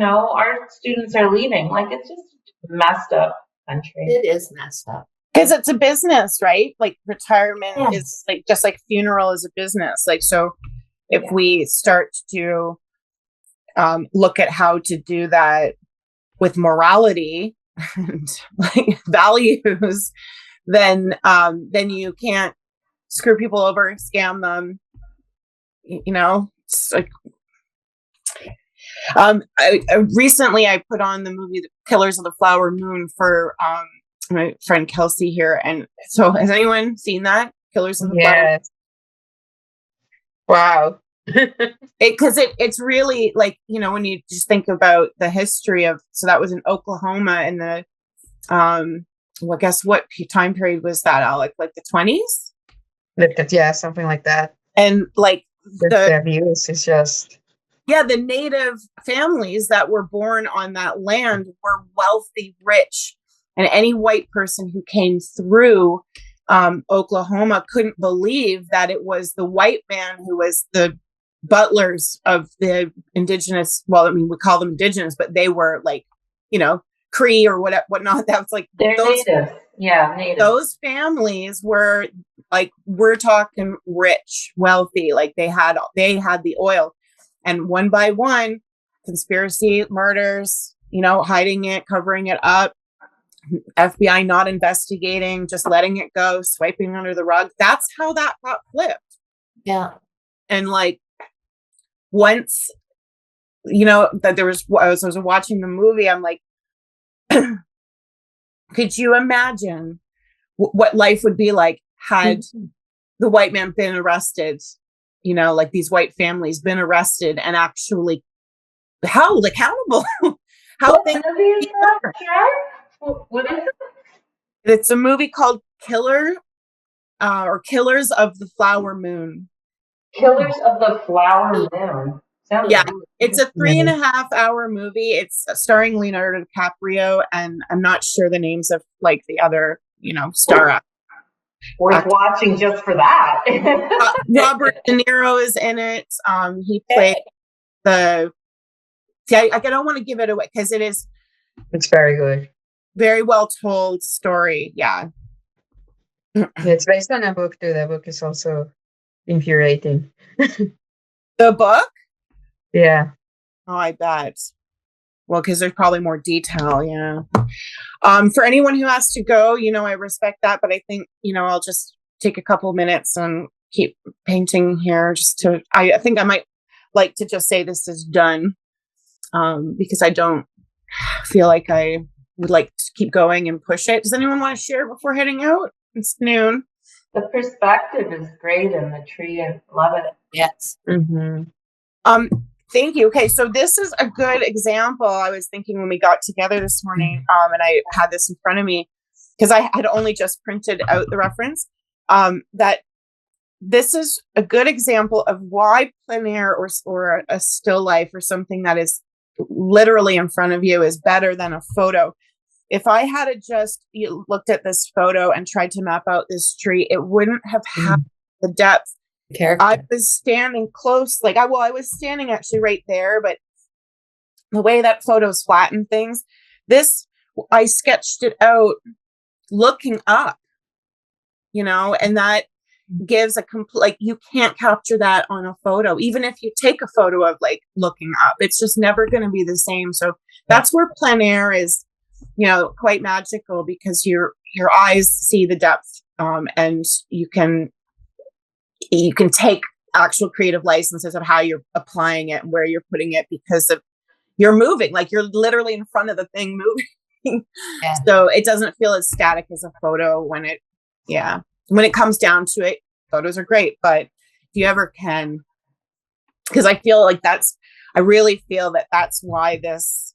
our students are leaving. Like, it's just messed up country. It is messed up. Because it's a business, right? Like retirement is like just like funeral is a business. Like, so if we start to look at how to do that with morality and like values, then you can't screw people over, scam them. It's like recently I put on the movie Killers of the Flower Moon for my friend Kelsey here, and so has anyone seen that Killers of the Flower Moon? Wow. Because it's really like, when you just think about the history of, so that was in Oklahoma in the well, guess what time period was that, Alec? Like the 20s? Something like that. And like the abuse is just the native families that were born on that land were wealthy, rich, and any white person who came through Oklahoma couldn't believe that it was the white man who was the butlers of the indigenous. Well, I mean, we call them indigenous, but they were like, Cree or whatnot. That was like they're native. Yeah, native. Those families were like, we're talking rich, wealthy. Like they had the oil, and one by one, conspiracy, murders, hiding it, covering it up. FBI not investigating, just letting it go, swiping under the rug. That's how that got flipped. Yeah. And like once, that there was, I was watching the movie, I'm like, could you imagine what life would be like had the white man been arrested? Like these white families been arrested and actually held accountable. How things. What is it? It's a movie called Killers of the Flower Moon. Killers of the Flower Moon. It's a 3.5 hour movie. It's starring Leonardo DiCaprio, and I'm not sure the names of like the other, star. Worth watching just for that. Robert De Niro is in it. He played I don't want to give it away because it's very good. Very well told story. Yeah. It's based on a book too. The book is also infuriating. The book? Yeah. Oh, I bet. Well, because there's probably more detail. Yeah. For anyone who has to go, I respect that, but I think, I'll just take a couple minutes and keep painting here I think I might like to just say this is done. Because I don't feel like I would like to keep going and push it. Does anyone want to share before heading out? It's noon. The perspective is great in the tree. I love it. Yes. Mm-hmm. Thank you. Okay, so this is a good example. I was thinking when we got together this morning, and I had this in front of me because I had only just printed out the reference, that this is a good example of why plein air or a still life or something that is literally in front of you is better than a photo. If I had just looked at this photo and tried to map out this tree, it wouldn't have had the depth. Character. I was standing close, I was standing actually right there, but the way that photos flatten things, I sketched it out looking up, and that gives a complete, you can't capture that on a photo. Even if you take a photo of looking up, it's just never going to be the same. So that's where plein air is, quite magical, because your eyes see the depth, and you can take actual creative licenses of how you're applying it and where you're putting it, because of you're moving, you're literally in front of the thing moving. Yeah. So it doesn't feel as static as a photo when it comes down to it. Photos are great, but if you ever can, because I really feel that that's why this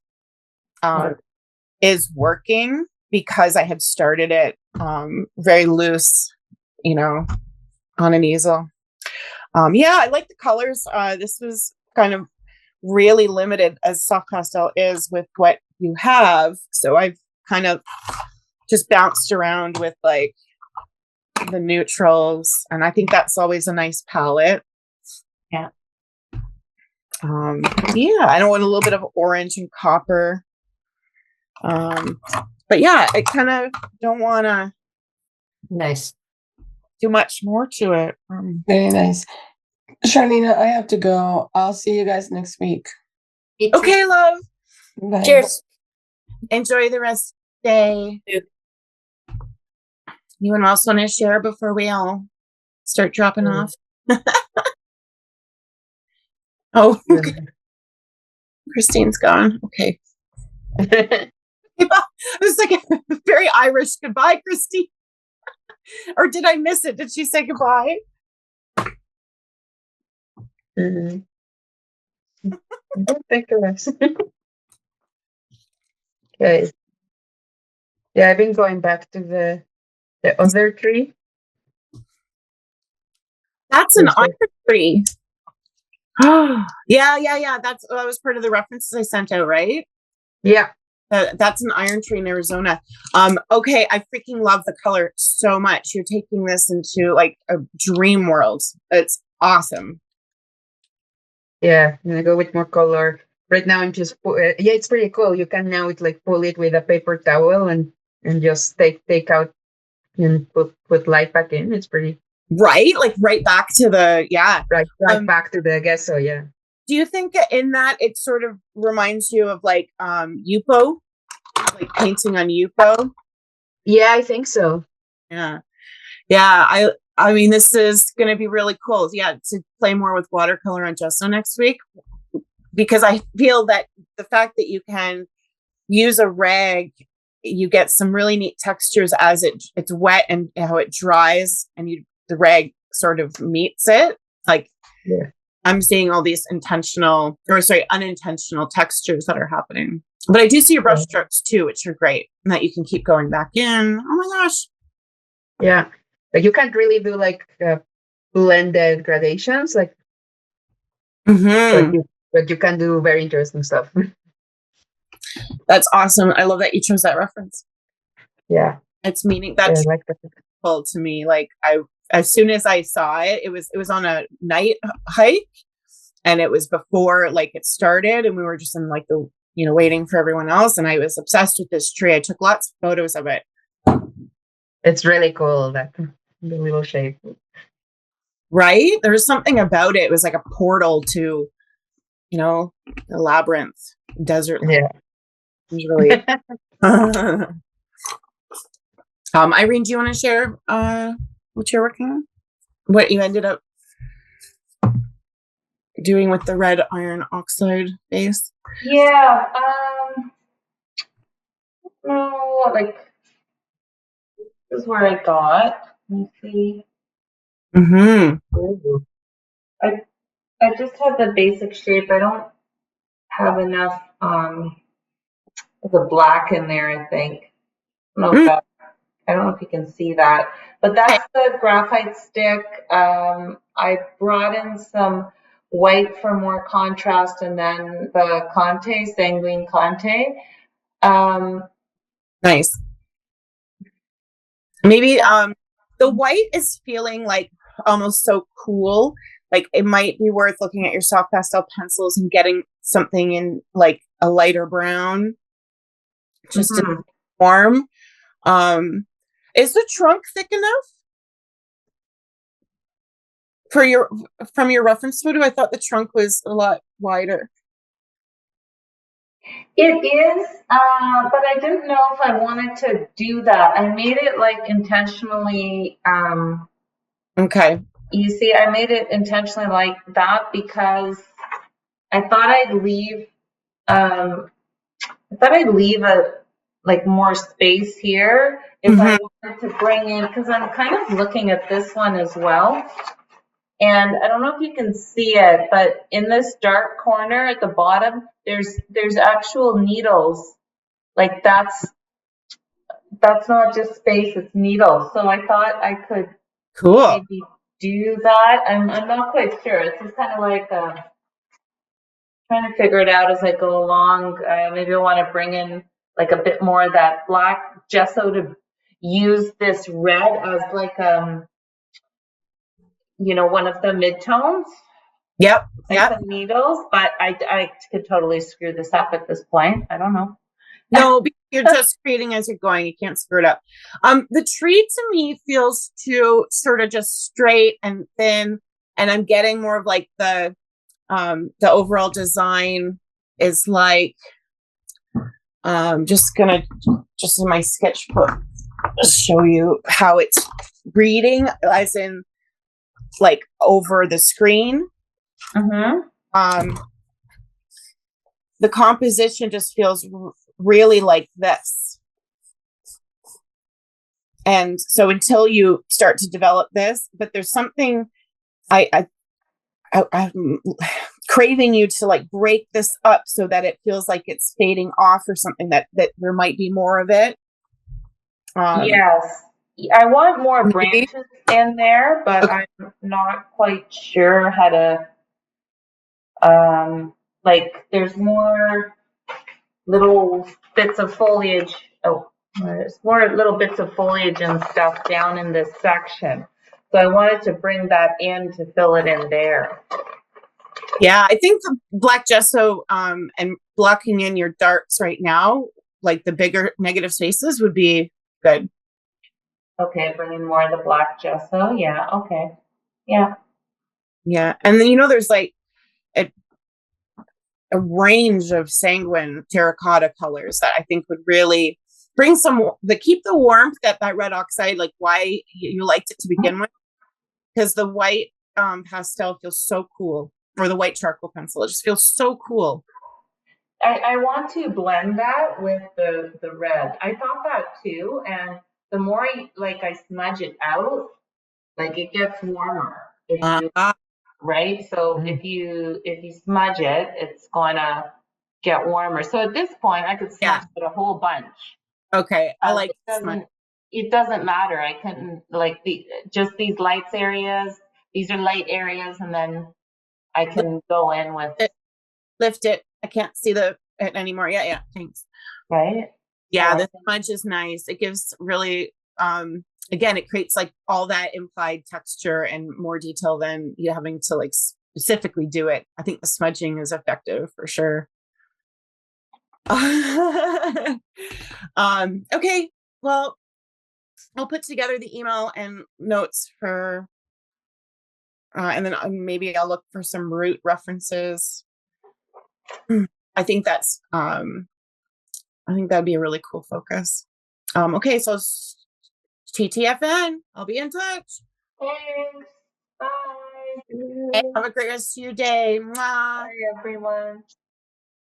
is working, because I had started it very loose, on an easel. I like the colors. This was kind of really limited, as soft pastel is, with what you have. So I've kind of just bounced around with the neutrals, and I think that's always a nice palette. Yeah. I don't want a little bit of orange and copper. But I kind of don't want to do much more to it. Very nice. Charlene, I have to go. I'll see you guys next week. Okay, love. Bye. Cheers. Enjoy the rest of the day. Yeah. Anyone else want to share before we all start dropping off? Oh, okay. Christine's gone. Okay. It was like a very Irish goodbye, Christine. Or did I miss it? Did she say goodbye? I don't think it was. Okay. Yeah, I've been going back to the other tree. That's an iron tree. Yeah. That was part of the references I sent out, right? Yeah. That's an iron tree in Arizona. Okay, I freaking love the color so much. You're taking this into a dream world. It's awesome. Yeah, I'm gonna go with more color. Right now I'm just it's pretty cool. You can now pull it with a paper towel and just take out and put light back in. It's pretty right, right back to the right back to the gesso. Yeah. Do you think in that it sort of reminds you of Yupo, painting on Yupo? Yeah, I think so. Yeah. I mean, this is going to be really cool. Yeah, to play more with watercolor on Gesso next week, because I feel that the fact that you can use a rag, you get some really neat textures as it's wet and how it dries, and the rag sort of meets it. I'm seeing all these unintentional textures that are happening. But I do see your brush strokes too, which are great, and that you can keep going back in. Oh my gosh. Yeah. You can't really do blended gradations, but you can do very interesting stuff. That's awesome. I love that you chose that reference. Yeah. It's meaning that's cool to me. As soon as I saw it, it was on a night hike, and it was before it started, and we were just in the waiting for everyone else, and I was obsessed with this tree. I took lots of photos of it. It's really cool, that the little shape. Right? There was something about it. It was like a portal to, the labyrinth desert. Yeah. It was really. Irene, do you want to share what you're working on? What you ended up doing with the red iron oxide base? Yeah. This is where I got. Let me see. I just have the basic shape. I don't have enough of the black in there, I think. I don't know if you can see that. But that's the graphite stick. I brought in some white for more contrast, and then the Conte, Sanguine Conte. Nice. Maybe the white is feeling like almost so cool. Like it might be worth looking at your soft pastel pencils and getting something in like a lighter brown, just to warm. Is the trunk thick enough for from your reference photo? I thought the trunk was a lot wider. It is, but I didn't know if I wanted to do that. I made it like intentionally. Okay. You see, I made it intentionally like that because I thought I'd leave. I thought I'd leave a like more space here if I wanted to bring in, because I'm kind of looking at this one as well. And I don't know if you can see it, but in this dark corner at the bottom, there's actual needles. Like that's not just space, it's needles. So I thought I could maybe do that. I'm not quite sure. It's just kind of like trying to figure it out as I go along. Maybe I want to bring in like a bit more of that black gesso to use this red as like one of the midtones. Yep. Like the needles, but I could totally screw this up at this point. I don't know. No, you're just creating as you're going. You can't screw it up. The tree to me feels too sort of just straight and thin, and I'm getting more of like the overall design is like just in my sketchbook just show you how it's reading, as in like over the screen. The composition just feels really like this. And so until you start to develop this, but there's something I'm craving you to like break this up so that it feels like it's fading off or something, that there might be more of it. Yes. I want more branches in there, but I'm not quite sure how to, like there's more little bits of foliage. Oh, there's more little bits of foliage and stuff down in this section. So I wanted to bring that in to fill it in there. Yeah, I think the black gesso and blocking in your darks right now, like the bigger negative spaces, would be good. Okay, bring in more of the black gesso. Yeah, okay. Yeah. Yeah, and then there's like a range of sanguine terracotta colors that I think would really bring keep the warmth that red oxide, like why you liked it to begin with, because the white pastel feels so cool, or the white charcoal pencil, it just feels so cool. I want to blend that with the red. I thought that too, and the more I smudge it out, like it gets warmer. Right? So if you smudge it, it's gonna get warmer. So at this point, I could smudge it a whole bunch. Okay, I like it doesn't matter. I couldn't like just these lights areas. These are light areas, and then I can go in with lift it. I can't see it anymore. Yeah, thanks. Right? Yeah, the smudge is nice. It gives really again, it creates like all that implied texture and more detail than you having to like specifically do it. I think the smudging is effective for sure. Okay, well, I'll put together the email and notes for and then maybe I'll look for some root references. I think that'd be a really cool focus. Okay, so TTFN, I'll be in touch. Thanks. Bye. Hey, have a great rest of your day. Mwah. Bye, everyone.